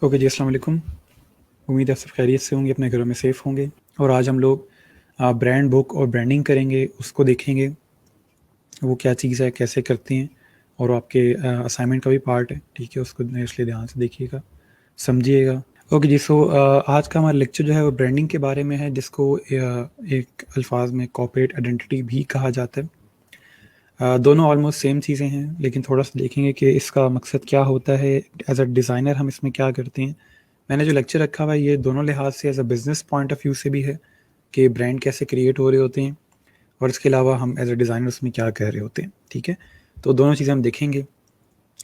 Okay जी, अस्सलाम वालेकुम। उम्मीद है सब खैरियत से होंगे, अपने घरों में सेफ़ होंगे। और आज हम लोग ब्रांड बुक और ब्रांडिंग करेंगे, उसको देखेंगे वो क्या चीज़ है, कैसे करते हैं। और आपके असाइनमेंट का भी पार्ट है, ठीक है, उसको इसलिए ध्यान से देखिएगा, समझिएगा। ओके जी, सो आज का हमारा लेक्चर जो है वो ब्रांडिंग के बारे में है, जिसको एक अल्फाज में कॉर्पोरेट आइडेंटिटी भी कहा जाता है। दोनों ऑलमोस्ट सेम चीज़ें हैं, लेकिन थोड़ा सा देखेंगे कि इसका मकसद क्या होता है। एज अ डिज़ाइनर हम इसमें क्या करते हैं। मैंने जो लेक्चर रखा हुआ है ये दोनों लिहाज से, as a business point of view से भी है कि ब्रांड कैसे क्रिएट हो रहे होते हैं, और इसके अलावा हम एज अ डिज़ाइनर उसमें क्या कर रहे होते हैं, ठीक है। तो दोनों चीज़ें हम देखेंगे।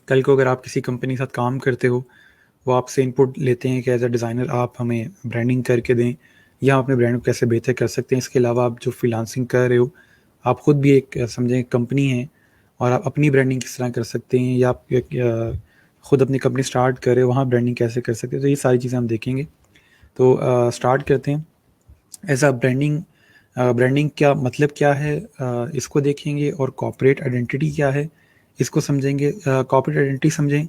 कल को अगर आप किसी कंपनी के साथ काम करते हो, वो आपसे इनपुट लेते हैं कि एज अ डिज़ाइनर आप हमें ब्रांडिंग करके दें, या हम अपने ब्रांड को कैसे बेहतर कर सकते हैं। इसके अलावा आप जो फ्रीलांसिंग कर रहे हो, आप खुद भी एक समझें कंपनी है, और आप अपनी ब्रांडिंग किस तरह कर सकते हैं, या आप खुद अपनी कंपनी स्टार्ट कर रहे हो, वहाँ ब्रांडिंग कैसे कर सकते हैं। तो ये सारी चीज़ें हम देखेंगे। तो स्टार्ट करते हैं। एज अ ब्रांडिंग, ब्रांडिंग क्या मतलब क्या है, इसको देखेंगे। और कॉर्पोरेट आइडेंटिटी क्या है, इसको समझेंगे। कॉर्पोरेट आइडेंटिटी समझें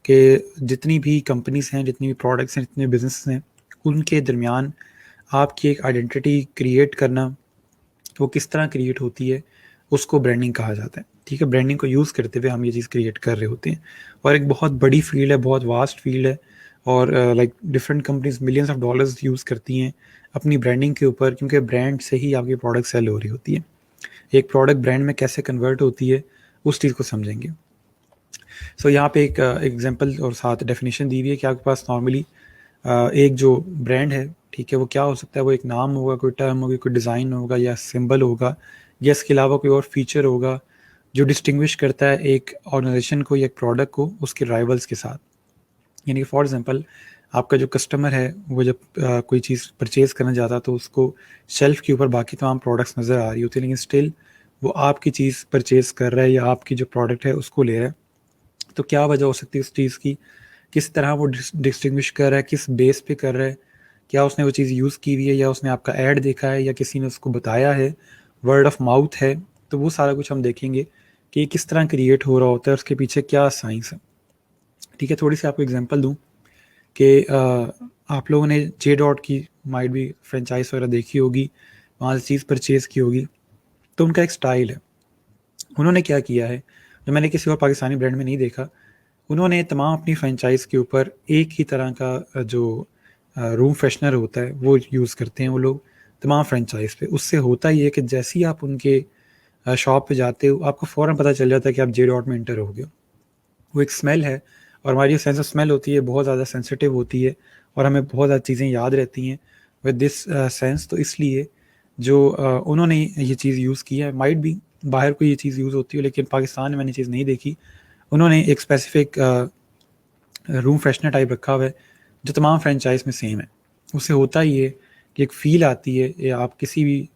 कि जितनी भी कंपनीज हैं, जितनी भी प्रोडक्ट्स हैं, जितने बिजनेस हैं, उनके दरमियान आपकी एक आइडेंटिटी क्रिएट करना, वो किस तरह क्रिएट होती है, उसको ब्रांडिंग कहा जाता है, ठीक है। ब्रांडिंग को यूज़ करते हुए हम ये चीज़ क्रिएट कर रहे होते हैं। और एक बहुत बड़ी फील्ड है, बहुत वास्ट फील्ड है। और like different companies millions of dollars use करती हैं अपनी ब्रांडिंग के ऊपर, क्योंकि ब्रांड से ही आपकी प्रोडक्ट सेल हो रही होती है। एक प्रोडक्ट ब्रांड में कैसे कन्वर्ट होती है, उस चीज़ को समझेंगे। सो यहाँ पे एक एग्जांपल और साथ डेफिनेशन दी हुई है कि आपके पास नॉर्मली एक जो ब्रांड है, ठीक है, वो क्या हो सकता है। वो एक नाम होगा, कोई टर्म होगी, कोई डिज़ाइन होगा, या सिंबल होगा, या इसके अलावा कोई और फीचर होगा जो डिस्टिंग्विश करता है एक ऑर्गेनाइजेशन को या एक प्रोडक्ट को उसके राइवल्स के साथ। यानी कि फॉर एग्जांपल, आपका जो कस्टमर है वो जब कोई चीज़ परचेज़ करना चाहता है, तो उसको शेल्फ़ के ऊपर बाकी तमाम प्रोडक्ट्स नज़र आ रही होती है, लेकिन स्टिल वो आपकी चीज़ परचेज़ कर रहा है, या आपकी जो प्रोडक्ट है उसको ले रहा है। तो क्या वजह हो सकती है उस चीज़ की, किस तरह वो डिस्टिंग्विश कर रहा है, किस बेस पे कर रहा है। क्या उसने वो चीज़ यूज़ की हुई है, या उसने आपका ऐड देखा है, या किसी ने उसको बताया है, वर्ड ऑफ माउथ है। तो वो सारा कुछ हम देखेंगे कि ये किस तरह क्रिएट हो रहा होता है, उसके पीछे क्या साइंस है, ठीक है। थोड़ी सी आपको एग्जांपल दूं कि आप लोगों ने जे डॉट की माइट भी फ्रेंचाइज वगैरह देखी होगी, वहाँ से चीज़ परचेज़ की होगी। तो उनका एक स्टाइल है। उन्होंने क्या किया है, जो मैंने किसी और पाकिस्तानी ब्रांड में नहीं देखा। उन्होंने तमाम अपनी फ्रेंचाइज़ के ऊपर एक ही तरह का जो रूम फ्रेशनर होता है वो यूज़ करते हैं वो लोग तमाम फ्रेंचाइज़ पे। उससे होता ये है कि जैसे ही आप उनके शॉप पे जाते हो, आपको फ़ौरन पता चल जाता है कि आप जे डॉट में एंटर हो गए हो। वो एक स्मेल है, और हमारी जो सेंस ऑफ स्मेल होती है बहुत ज़्यादा सेंसिटिव होती है, और हमें बहुत ज़्यादा चीज़ें याद रहती हैं विद दिस सेंस। तो इसलिए जो उन्होंने ये चीज़ यूज़ की है, माइट भी बाहर को ये चीज़ यूज़ होती है, लेकिन पाकिस्तान में मैंने चीज़ नहीं देखी। उन्होंने एक स्पेसिफिक रूम फ्रेशनर टाइप रखा हुआ है जो तमाम फ्रेंचाइज में सेम है। उससे होता ही है कि एक फ़ील आती है, या आप किसी भी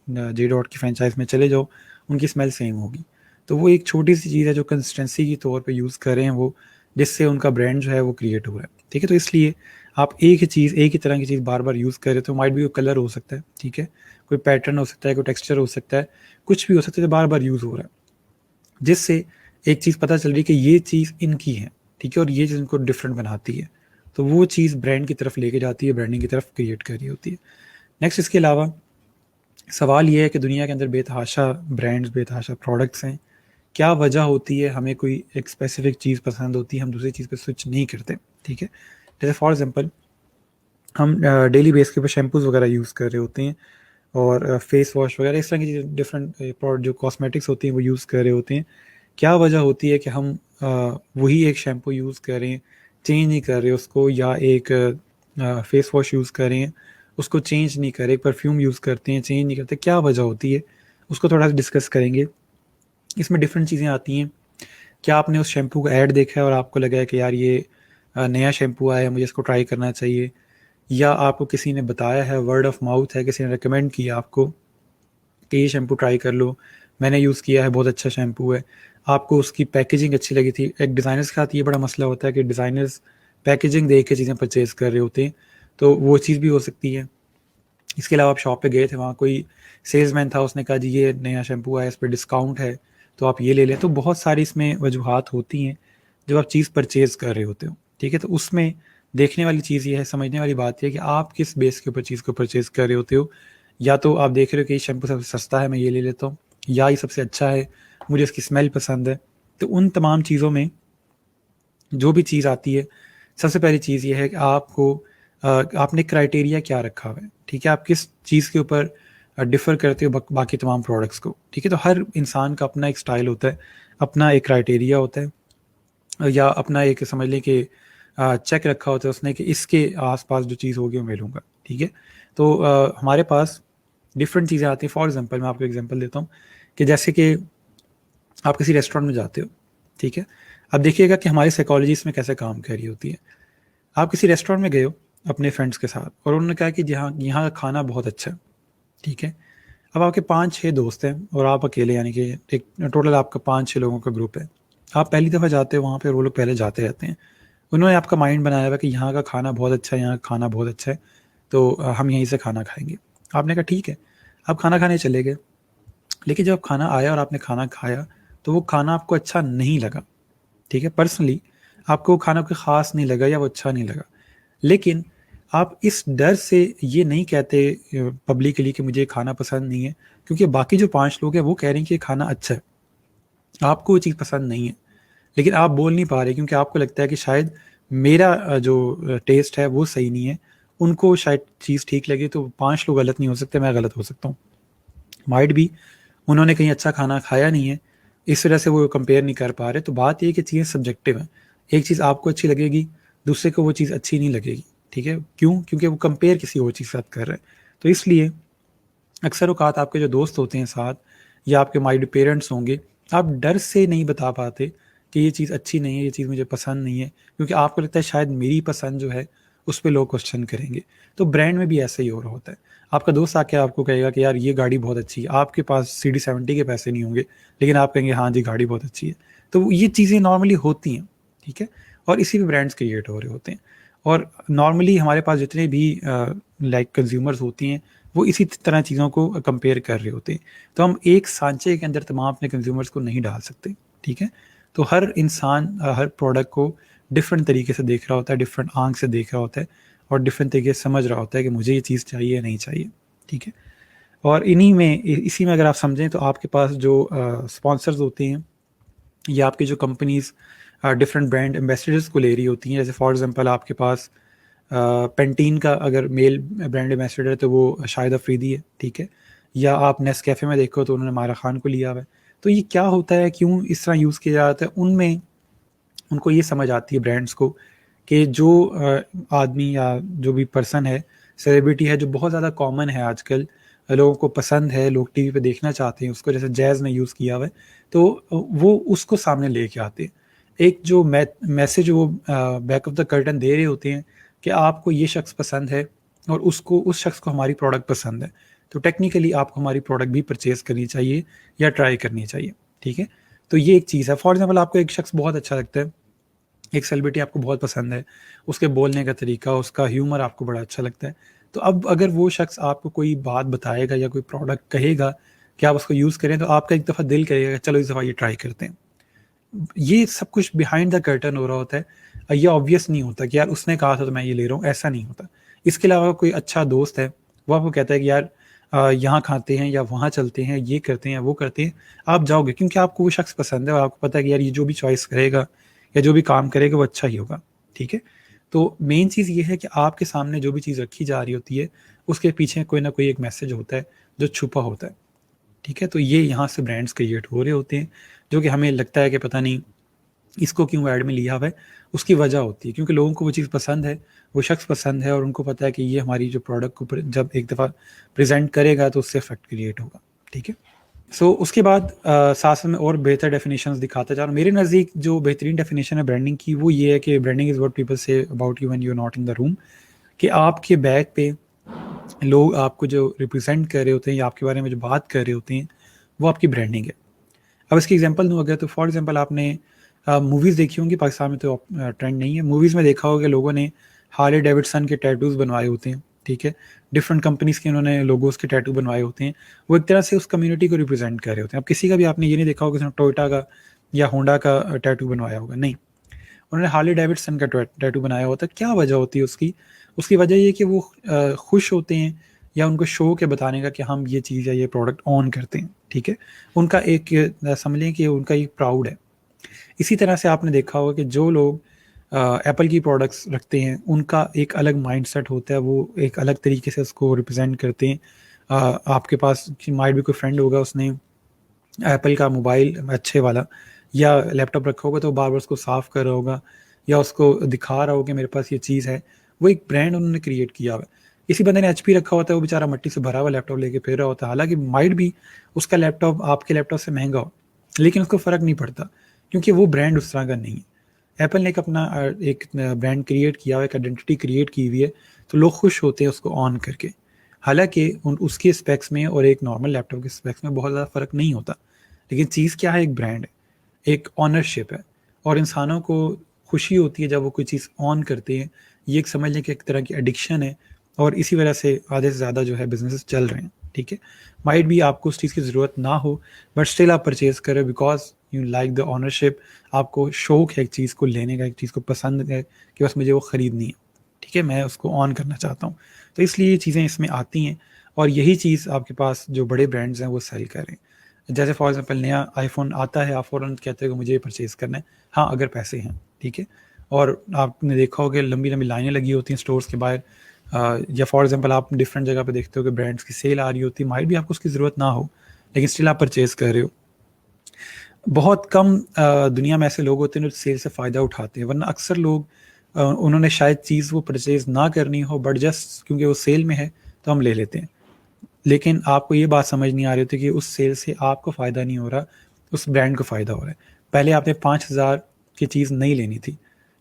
जे डॉट की फ्रेंचाइज में चले जाओ, उनकी स्मेल सेम होगी। तो वो एक छोटी सी चीज़ है जो कंसिस्टेंसी के तौर पे यूज़ कर रहे हैं वो, जिससे उनका ब्रांड जो है वो क्रिएट हो रहा है, ठीक है। तो इसलिए आप एक ही चीज़, एक ही तरह की चीज़ बार बार यूज़ कर रहे हो, तो माइट भी वो कलर हो सकता है, ठीक है, कोई पैटर्न हो सकता है, कोई टेक्सचर हो सकता है, कुछ भी हो सकता है जो बार बार यूज़ हो रहा है, जिससे एक चीज़ पता चल रही है कि ये चीज़ इनकी है, ठीक है, और ये चीज़ इनको डिफरेंट बनाती है। तो वो चीज़ ब्रांड की तरफ लेके जाती है, ब्रांडिंग की तरफ क्रिएट कर रही होती है। नेक्स्ट, इसके अलावा सवाल ये है कि दुनिया के अंदर बेतहाशा ब्रांड्स, बेतहाशा प्रोडक्ट्स हैं। क्या वजह होती है हमें कोई एक स्पेसिफिक चीज़ पसंद होती है, हम दूसरी चीज़ पे स्विच नहीं करते, ठीक है। जैसे फॉर एग्जांपल, हम डेली बेस के ऊपर शैम्पूज़ वगैरह यूज़ कर रहे होते हैं, और फेस वॉश वगैरह इस तरह की चीज़ें, डिफरेंट प्रोडक्ट जो कॉस्मेटिक्स होती हैं वो यूज़ कर रहे होते हैं। क्या वजह होती है कि हम वही एक शैम्पू यूज़ कर रहे हैं, चेंज नहीं कर रहे उसको, या एक फेस वॉश यूज़ कर रहे हैं, उसको चेंज नहीं कर रहे, परफ्यूम यूज़ करते हैं, चेंज नहीं करते, क्या वजह होती है, उसको थोड़ा सा डिस्कस करेंगे। इसमें डिफरेंट चीज़ें आती हैं। क्या आपने उस शैम्पू का ऐड देखा है और आपको लगा है कि यार ये नया शैम्पू आया है, मुझे इसको ट्राई करना चाहिए, या आपको किसी ने बताया है, वर्ड ऑफ माउथ है, किसी ने रिकमेंड किया आपको कि ये शैम्पू ट्राई कर लो, मैंने यूज़ किया है, बहुत अच्छा शैम्पू है, आपको उसकी पैकेजिंग अच्छी लगी थी। एक डिज़ाइनर्स के साथ ये बड़ा मसला होता है कि डिज़ाइनर्स पैकेजिंग देख के चीज़ें परचेज़ कर रहे होते हैं, तो वो चीज़ भी हो सकती है। इसके अलावा आप शॉप पे गए थे, वहाँ कोई सेल्समैन था, उसने कहा जी ये नया शैम्पू आया, इस पर डिस्काउंट है, तो आप ये ले लें। तो बहुत सारी इसमें वजूहात होती हैं जब आप चीज़ परचेज़ कर रहे होते हो, ठीक है। तो उसमें देखने वाली चीज़ ये है, समझने वाली बात ये है कि आप किस बेस के ऊपर चीज़ को परचेज़ कर रहे होते हो। या तो आप देख रहे हो कि ये शैम्पू सबसे सस्ता है, मैं ये ले लेता हूँ, या ये सबसे अच्छा है, मुझे इसकी स्मेल पसंद है। तो उन तमाम चीज़ों में जो भी चीज़ आती है, सबसे पहली चीज़ ये है कि आपने क्राइटेरिया क्या रखा हुआ है, ठीक है? आप किस चीज़ के ऊपर डिफ़र करते हो बाकी तमाम प्रोडक्ट्स को, ठीक है? तो हर इंसान का अपना एक स्टाइल होता है, अपना एक क्राइटेरिया होता है, या अपना एक समझ लें कि चेक रखा होता है उसने कि इसके आस-पास जो चीज़ होगी वो मैं लूँगा, ठीक है? तो हमारे पास डिफरेंट चीज़ें आती हैं। फॉर एग्ज़ाम्पल मैं आपको एग्ज़ाम्पल देता हूँ कि जैसे कि आप किसी रेस्टोरेंट में जाते हो, ठीक है? अब देखिएगा कि हमारी साइकोलॉजी इसमें कैसे काम कर रही होती है। आप किसी रेस्टोरेंट में गए हो अपने फ्रेंड्स के साथ और उन्होंने कहा कि यहाँ यहाँ का खाना बहुत अच्छा है, ठीक है? अब आपके 5-6 दोस्त हैं और आप अकेले, यानी कि एक टोटल आपका 5-6 लोगों का ग्रुप है। आप पहली दफ़ा जाते हो वहाँ पे और वो लोग पहले जाते रहते हैं। उन्होंने आपका माइंड बनाया हुआ है कि यहाँ का खाना बहुत अच्छा है, यहाँ का खाना बहुत अच्छा है, तो हम यहीं से खाना खाएँगे। आपने कहा ठीक है, आप खाना खाने चले गए। लेकिन जब खाना आया और आपने खाना खाया, तो वो खाना आपको अच्छा नहीं लगा, ठीक है? पर्सनली आपको वो खाना कोई ख़ास नहीं लगा या वो अच्छा नहीं लगा। लेकिन आप इस डर से ये नहीं कहते पब्लिकली कि मुझे ये खाना पसंद नहीं है, क्योंकि बाकी जो 5 लोग हैं वो कह रहे हैं कि ये खाना अच्छा है। आपको वो चीज़ पसंद नहीं है, लेकिन आप बोल नहीं पा रहे क्योंकि आपको लगता है कि शायद मेरा जो टेस्ट है वो सही नहीं है, उनको शायद चीज़ ठीक लगे, तो 5 लोग गलत नहीं हो सकते, मैं गलत हो सकता हूँ। माइट बी उन्होंने कहीं अच्छा खाना खाया नहीं है, इस वजह से वो कंपेयर नहीं कर पा रहे। तो बात ये है कि चीज़ें सब्जेक्टिव हैं। एक चीज़ आपको अच्छी लगेगी, दूसरे को वो चीज़ अच्छी नहीं लगेगी, ठीक है? क्यों? क्योंकि वो कंपेयर किसी और चीज़ के साथ कर रहे हैं। तो इसलिए अक्सर औक़ात आपके जो दोस्त होते हैं साथ, या आपके माइड पेरेंट्स होंगे, आप डर से नहीं बता पाते कि ये चीज़ अच्छी नहीं है, ये चीज़ मुझे पसंद नहीं है, क्योंकि आपको लगता है शायद मेरी पसंद जो है, उस पे लोग क्वेश्चन करेंगे। तो ब्रांड में भी ऐसा ही हो रहा होता है। आपका दोस्त आके आपको कहेगा कि यार ये गाड़ी बहुत अच्छी है, आपके पास सीडी 70 के पैसे नहीं होंगे, लेकिन आप कहेंगे हाँ जी, गाड़ी बहुत अच्छी है। तो ये चीज़ें नॉर्मली होती हैं, ठीक है? और इसी पे ब्रांड्स क्रिएट हो रहे होते हैं। और नॉर्मली हमारे पास जितने भी लाइक कंज्यूमर्स होती हैं, वो इसी तरह चीज़ों को कंपेयर कर रहे होते हैं। तो हम एक सांचे के अंदर तमाम अपने कंज्यूमर्स को नहीं डाल सकते, ठीक है? तो हर इंसान हर प्रोडक्ट को डिफरेंट तरीके से देख रहा होता है, डिफरेंट आँख से देख रहा होता है और डिफरेंट तरीके से समझ रहा होता है कि मुझे ये चीज़ चाहिए या नहीं चाहिए, ठीक है? और इसी में अगर आप समझें तो आपके पास जो स्पॉन्सर्स होते हैं या आपकी जो कंपनीज़ डिफरेंट ब्रांड एम्बेसडर्स को ले रही होती हैं, जैसे फॉर एग्ज़ाम्पल आपके पास पेंटीन का अगर मेल ब्रांड एम्बेसडर है तो वो शाहिद अफरीदी है, ठीक है? या आप नेस्कैफ़े में देखो तो उन्होंने मायरा खान को लिया हुआ है। तो ये क्या होता है, क्यों इस तरह यूज़ किया जाता है? उनमें उनको ये समझ आती है ब्रांड्स को कि जो आदमी या जो भी पर्सन है, सेलिब्रिटी है, जो बहुत ज़्यादा कॉमन है आजकल, लोगों को पसंद है, लोग टीवी पे देखना चाहते हैं उसको, जैसे जैज़ ने यूज़ किया हुआ है, तो वो उसको सामने लेके आते हैं। एक जो मैसेज वो बैक ऑफ द कर्टन दे रहे होते हैं कि आपको ये शख्स पसंद है और उस शख्स को हमारी प्रोडक्ट पसंद है, तो टेक्निकली आपको हमारी प्रोडक्ट भी परचेज़ करनी चाहिए या ट्राई करनी चाहिए, ठीक है? तो ये एक चीज़ है। फॉर एग्ज़ाम्पल आपको एक शख्स बहुत अच्छा लगता है, एक सेलिब्रिटी आपको बहुत पसंद है, उसके बोलने का तरीका, उसका ह्यूमर आपको बड़ा अच्छा लगता है। तो अब अगर वो शख्स आपको कोई बात बताएगा या कोई प्रोडक्ट कहेगा कि आप उसको यूज़ करें, तो आपका एक दफ़ा दिल करेगा चलो इस दफ़ा ये ट्राई करते हैं। ये सब कुछ बिहाइंड द कर्टन हो रहा होता है। ये ऑब्वियस नहीं होता कि यार उसने कहा था तो मैं ये ले रहा हूँ, ऐसा नहीं होता। इसके अलावा कोई अच्छा दोस्त है, वो आपको कहता है कि यार यहाँ खाते हैं या वहाँ चलते हैं, ये करते हैं, वो करते हैं, आप जाओगे क्योंकि आपको वो शख्स पसंद है और आपको पता है कि यार ये जो भी चॉइस करेगा या जो भी काम करेगा वो अच्छा ही होगा, ठीक है? तो मेन चीज़ ये है कि आपके सामने जो भी चीज़ रखी जा रही होती है, उसके पीछे कोई ना कोई एक मैसेज होता है, जो छुपा होता है, ठीक है? तो ये यहाँ से ब्रांड्स क्रिएट हो रहे होते हैं, जो कि हमें लगता है कि पता नहीं इसको क्यों ऐड में लिया हुआ है, उसकी वजह होती है क्योंकि लोगों को वो चीज़ पसंद है, वो शख्स पसंद है और उनको पता है कि ये हमारी जो प्रोडक्ट को जब एक दफ़ा प्रेज़ेंट करेगा तो उससे इफ़ेक्ट क्रिएट होगा, ठीक है? सो उसके बाद साथ-साथ में और बेहतर डेफिनिशंस दिखाता जा रहा हूँ। मेरे नज़दीक जो बेहतरीन डेफिनिशन है ब्रांडिंग की, वो ये है कि branding is what people say about you when you are not in the room, कि आपके बैग पे लोग आपको जो रिप्रेज़ेंट कर रहे होते हैं या आपके बारे में जो बात कर रहे होते हैं, वो आपकी ब्रांडिंग है। अब इसकी एग्जांपल दूँ अगर, तो फॉर एग्जांपल आपने मूवीज़ देखी होंगी, पाकिस्तान में तो ट्रेंड नहीं है। मूवीज़ में देखा होगा कि लोगों ने हार्ले डेविडसन के टैटूज़ बनवाए होते हैं, ठीक है? डिफरेंट कंपनीज़ के उन्होंने लोगोज़ के टैटू बनवाए होते हैं। वो एक तरह से उस कम्युनिटी को रिप्रेज़ेंट कर रहे होते हैं। अब किसी का भी आपने ये नहीं देखा होगा कि उसने टोयोटा का या होंडा का टैटू बनवाया होगा, नहीं। उन्होंने हार्ले डेविडसन का टैटू बनाया होता है। क्या वजह होती है उसकी? उसकी वजह ये कि वो खुश होते हैं या उनको शौक है बताने का कि हम ये चीज़ या ये प्रोडक्ट ऑन करते हैं, ठीक है? उनका एक समझ लें कि उनका एक प्राउड है। इसी तरह से आपने देखा होगा कि जो लोग एप्पल की प्रोडक्ट्स रखते हैं, उनका एक अलग माइंडसेट होता है, वो एक अलग तरीके से उसको रिप्रेजेंट करते हैं। आपके पास माइट भी कोई फ्रेंड होगा, उसने एप्पल का मोबाइल अच्छे वाला या लैपटॉप रखा होगा तो बार बार उसको साफ़ कर रहा होगा या उसको दिखा रहा होगा कि मेरे पास ये चीज़ है। वो एक ब्रांड उन्होंने क्रिएट किया हुआ है। इसी बंदे ने एचपी रखा होता है, वो बेचारा मट्टी से भरा हुआ लैपटॉप लेके फिर रहा होता है, हालांकि माइट भी उसका लैपटॉप आपके लैपटॉप से महंगा हो, लेकिन उसको फ़र्क नहीं पड़ता क्योंकि वो ब्रांड उस तरह का नहीं है। एप्पल ने एक अपना एक ब्रांड क्रिएट किया हुआ है, एक आइडेंटिटी क्रिएट की हुई है, तो लोग खुश होते हैं उसको ऑन करके। हालांकि उसके स्पेक्स में और एक नॉर्मल लैपटॉप के स्पेक्स में बहुत ज़्यादा फ़र्क नहीं होता, लेकिन चीज़ क्या है, एक ब्रांड है, एक ऑनरशिप है, और इंसानों को खुशी होती है जब वो कोई चीज़ ऑन करते हैं। ये एक समझ लें कि एक तरह की एडिक्शन है, और इसी वजह से आधे से ज़्यादा जो है बिजनेसेस चल रहे हैं, ठीक है? माइट भी आपको उस चीज़ की ज़रूरत ना हो, बट स्टिल आप परचेज़ करें because you like the ownership. आपको शौक है एक चीज़ को लेने का, एक चीज़ को पसंद है कि बस मुझे वो ख़रीदनी है, ठीक है? मैं उसको ऑन करना चाहता हूँ। तो इसलिए ये चीज़ें इसमें आती हैं, और यही चीज़ आपके पास जो बड़े ब्रांड्स हैं वो सेल कर रहे हैं। जैसे फॉर एग्जांपल नया आईफ़ोन आता है, आप फ़ौरन कहते हो कि मुझे ये परचेज़ करना है। हाँ, अगर पैसे हैं, ठीक है? और आपने देखा होगा लंबी-लंबी लाइनें लगी होती हैं स्टोर्स के बाहर, या फॉर एग्जांपल आप डिफरेंट जगह पे देखते हो कि ब्रांड्स की सेल आ रही होती है, माइट भी आपको उसकी ज़रूरत ना हो, लेकिन स्टिल आप परचेज़ कर रहे हो। बहुत कम दुनिया में ऐसे लोग होते हैं जो सेल से फ़ायदा उठाते हैं, वरना अक्सर लोग उन्होंने शायद चीज़ वो परचेज़ ना करनी हो, बट जस्ट क्योंकि वो सेल में है तो हम ले लेते हैं। लेकिन आपको ये बात समझ नहीं आ रही होती कि उस सेल से आपको फ़ायदा नहीं हो रहा, उस ब्रांड को फ़ायदा हो रहा है। पहले आपने 5,000 की चीज़ नहीं लेनी थी,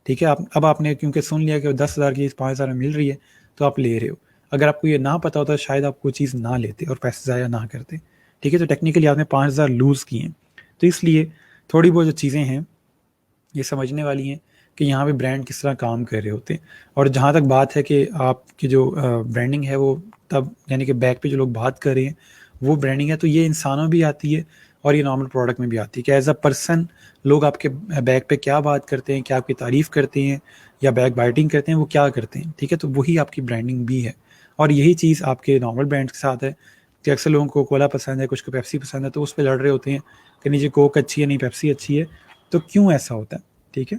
ठीक है? आप अब आपने क्योंकि सुन लिया कि 10,000 की चीज़ 5,000 में मिल रही है, तो आप ले रहे हो। अगर आपको ये ना पता होता शायद आप वो चीज़ ना लेते और पैसे ज़ाया ना करते, ठीक है? तो टेक्निकली आपने 5,000 लूज़ किए हैं। तो इसलिए थोड़ी बहुत जो चीज़ें हैं, ये समझने वाली हैं कि यहाँ पे ब्रांड किस तरह काम कर रहे होते हैं। और जहाँ तक बात है कि आपकी जो ब्रांडिंग है वो तब यानी कि बैक पे जो लोग बात कर रहे हैं वो ब्रांडिंग है, तो ये इंसानों भी आती है और ये नॉर्मल प्रोडक्ट में भी आती है कि एज अ पर्सन लोग आपके बैक पे क्या बात करते हैं, क्या आपकी तारीफ़ करते हैं या बैक बाइटिंग करते हैं, वो क्या करते हैं, ठीक है? तो वही आपकी ब्रांडिंग भी है। और यही चीज़ आपके नॉर्मल ब्रांड्स के साथ है कि अक्सर लोगों को कोला पसंद है, कुछ को पेप्सी पसंद है, तो उस पर लड़ रहे होते हैं कि नहीं जी कोक अच्छी है, नहीं पेप्सी अच्छी है। तो क्यों ऐसा होता है, ठीक है?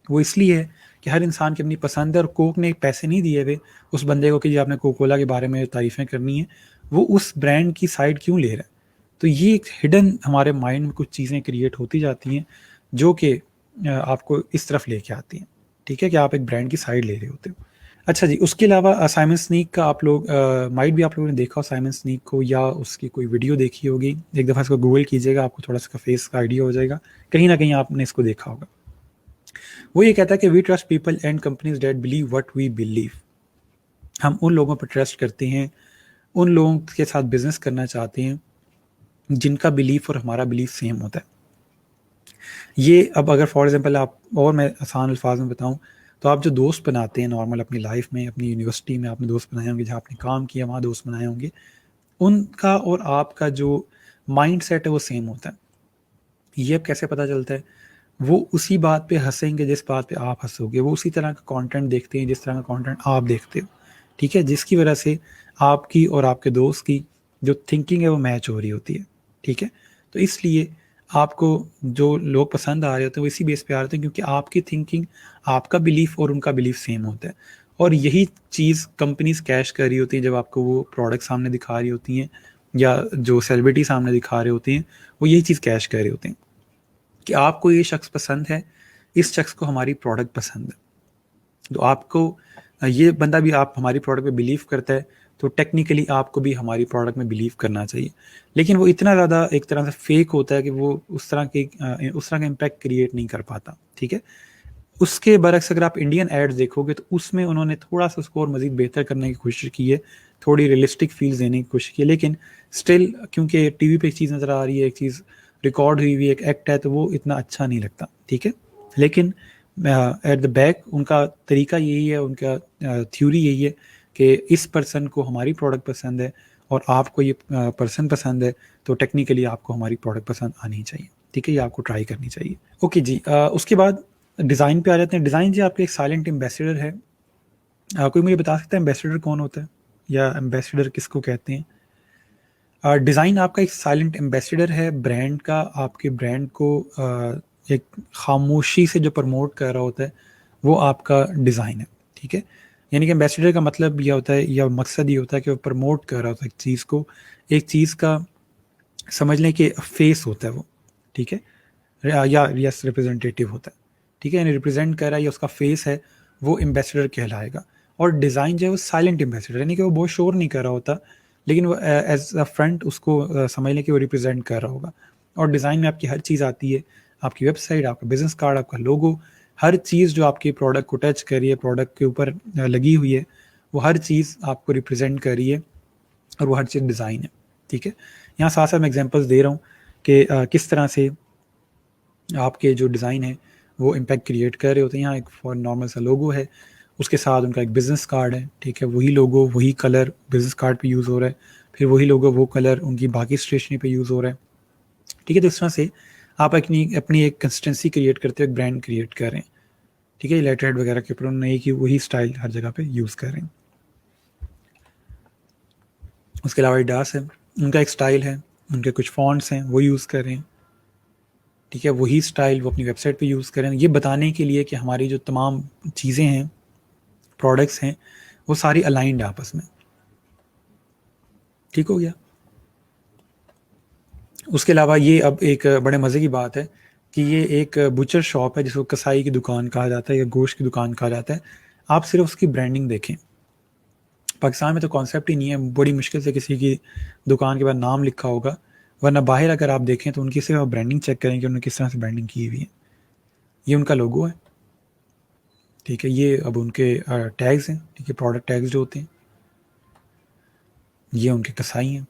वो इसलिए है कि हर इंसान की अपनी पसंद है, और कोक ने पैसे नहीं दिए हुए उस बंदे को कि जी आपने कोका कोला के बारे में तारीफ़ें करनी है, वो उस ब्रांड की साइड क्यों ले रहा है? तो ये एक हिडन हमारे माइंड में कुछ चीज़ें क्रिएट होती जाती हैं जो कि आपको इस तरफ लेके आती हैं, ठीक है? कि आप एक ब्रांड की साइड ले रहे होते हो। अच्छा जी, उसके अलावा साइमन सिनेक का आप लोग माइट भी आप लोगों ने देखा हो साइमन सिनेक को, या उसकी कोई वीडियो देखी होगी। एक दफ़ा इसको गूगल कीजिएगा, आपको थोड़ा-सा इसका फेस का आइडिया हो जाएगा। कहीं न कहीं आपने इसको देखा होगा। वो ये कहता है कि we trust people and companies that believe what we believe. हम उन लोगों पर ट्रस्ट करते हैं, उन लोगों के साथ बिजनेस करना चाहते हैं जिनका बिलीफ और हमारा बिलीफ सेम होता है। ये अब अगर फॉर एग्जांपल आप और मैं आसान अल्फाज में बताऊं, तो आप जो दोस्त बनाते हैं नॉर्मल अपनी लाइफ में, अपनी यूनिवर्सिटी में आपने दोस्त बनाए होंगे, जहाँ आपने काम किया वहाँ दोस्त बनाए होंगे, उनका और आपका जो माइंड सेट है वो सेम होता है। ये अब कैसे पता चलता है? वो उसी बात पे हँसेंगे जिस बात पे आप हँसोगे, वो उसी तरह का कंटेंट देखते हैं जिस तरह का कंटेंट आप देखते हो, ठीक है? जिसकी वजह से आपकी और आपके दोस्त की जो थिंकिंग है वो मैच हो रही होती है, ठीक है? तो इसलिए आपको जो लोग पसंद आ रहे होते हैं वो इसी बेस पे आ रहे होते हैं क्योंकि आपकी थिंकिंग, आपका बिलीफ और उनका बिलीफ सेम होता है। और यही चीज़ कंपनीज़ कैश कर रही होती है जब आपको वो प्रोडक्ट सामने दिखा रही होती हैं, या जो सेलिब्रिटी सामने दिखा रहे होते हैं, वो यही चीज़ कैश कर रहे होते हैं कि आपको ये शख्स पसंद है, इस शख्स को हमारी प्रोडक्ट पसंद है। तो आपको ये बंदा भी आप हमारी प्रोडक्ट पे बिलीव करता है, तो टेक्निकली आपको भी हमारी प्रोडक्ट में बिलीव करना चाहिए। लेकिन वो इतना ज़्यादा एक तरह से फेक होता है कि वो उस तरह का इम्पैक्ट क्रिएट नहीं कर पाता, ठीक है? उसके बरक्स अगर आप इंडियन एड्स देखोगे तो उसमें उन्होंने थोड़ा-सा उसको और मज़ीद बेहतर करने की कोशिश की है, थोड़ी रियलिस्टिक फ़ील्स देने की कोशिश की है, लेकिन स्टिल क्योंकि टीवी पे एक चीज़ नज़र आ रही है, एक चीज़ रिकॉर्ड हुई हुई एक एक्ट है, तो वो इतना अच्छा नहीं लगता, ठीक है? लेकिन एट द बैक उनका तरीका यही है, उनका थ्योरी यही है कि इस पर्सन को हमारी प्रोडक्ट पसंद है और आपको ये पर्सन पसंद है, तो टेक्निकली आपको हमारी प्रोडक्ट पसंद आनी चाहिए, ठीक है? ये आपको ट्राई करनी चाहिए। ओके जी, उसके बाद डिज़ाइन पे आ जाते हैं। डिज़ाइन जी आपका एक साइलेंट एम्बेसडर है। कोई मुझे बता सकता है एम्बेसडर कौन होता है या एम्बेसडर किसको कहते हैं? डिज़ाइन आपका एक साइलेंट एम्बेसडर है ब्रांड का, आपके ब्रांड को एक खामोशी से जो प्रमोट कर रहा होता है वो आपका डिज़ाइन है, ठीक है। यानी कि एम्बेसडर का मतलब यह होता है या मकसद ये होता है कि वो प्रमोट कर रहा होता है एक चीज़ को, एक चीज़ का समझ लें कि फेस होता है वो, ठीक है, या यस रिप्रेजेंटेटिव होता है, ठीक है, यानी रिप्रेजेंट कर रहा है या उसका फेस है, वो एम्बेसडर कहलाएगा। और डिज़ाइन जो है वो साइलेंट एम्बेसडर, यानी कि वो बहुत शोर नहीं कर रहा होता, लेकिन वो एज अ फ्रंट उसको समझ लें कि वो रिप्रेजेंट कर रहा होगा। और डिज़ाइन में आपकी हर चीज़ आती है, आपकी वेबसाइट, आपका बिजनेस कार्ड, आपका लोगो, हर चीज़ जो आपके प्रोडक्ट को टच कर रही है, प्रोडक्ट के ऊपर लगी हुई है, वो हर चीज़ आपको रिप्रेजेंट कर रही है और वो हर चीज़ डिज़ाइन है, ठीक है। यहाँ साथ साथ मैं एग्जांपल्स दे रहा हूँ कि किस तरह से आपके जो डिज़ाइन है वो इम्पैक्ट क्रिएट कर रहे होते हैं। यहाँ एक फॉर नॉर्मल सा लोगो है, उसके साथ उनका एक बिज़नेस कार्ड है, ठीक है, वही लोगो वही कलर बिज़नेस कार्ड पे यूज़ हो रहा है, फिर वही लोगो वो कलर उनकी बाकी स्टेशनरी पे यूज़ हो रहा है, ठीक है। तो इस तरह से आप अपनी अपनी एक कंसिस्टेंसी क्रिएट करते हो, एक ब्रांड क्रिएट कर रहे हैं, ठीक है। लेटर हेड वगैरह के ऊपर उन्होंने एक ही वही स्टाइल हर जगह पे यूज़ कर रहे हैं। उसके अलावा एडिडास है, उनका एक स्टाइल है, उनके कुछ फॉन्ट्स हैं वो यूज़ कर रहे हैं, ठीक है, वही स्टाइल वो अपनी वेबसाइट पे यूज़ करें, ये बताने के लिए कि हमारी जो तमाम चीज़ें हैं, प्रोडक्ट्स हैं, वो सारी अलाइंड है आपस में, ठीक हो गया। उसके अलावा ये अब एक बड़े मज़े की बात है कि ये एक बुचर शॉप है जिसको कसाई की दुकान कहा जाता है या गोश्त की दुकान कहा जाता है। आप सिर्फ उसकी ब्रांडिंग देखें, पाकिस्तान में तो कॉन्सेप्ट ही नहीं है, बड़ी मुश्किल से किसी की दुकान के बाद नाम लिखा होगा, वरना बाहर अगर आप देखें तो उनकी सिर्फ आप ब्रांडिंग चेक करें कि उन्होंने किस तरह से ब्रांडिंग की हुई है। ये उनका लोगो है, ठीक है, ये अब उनके टैग्स हैं, ठीक है, प्रोडक्ट टैग्स जो होते हैं, ये उनके कसाई हैं,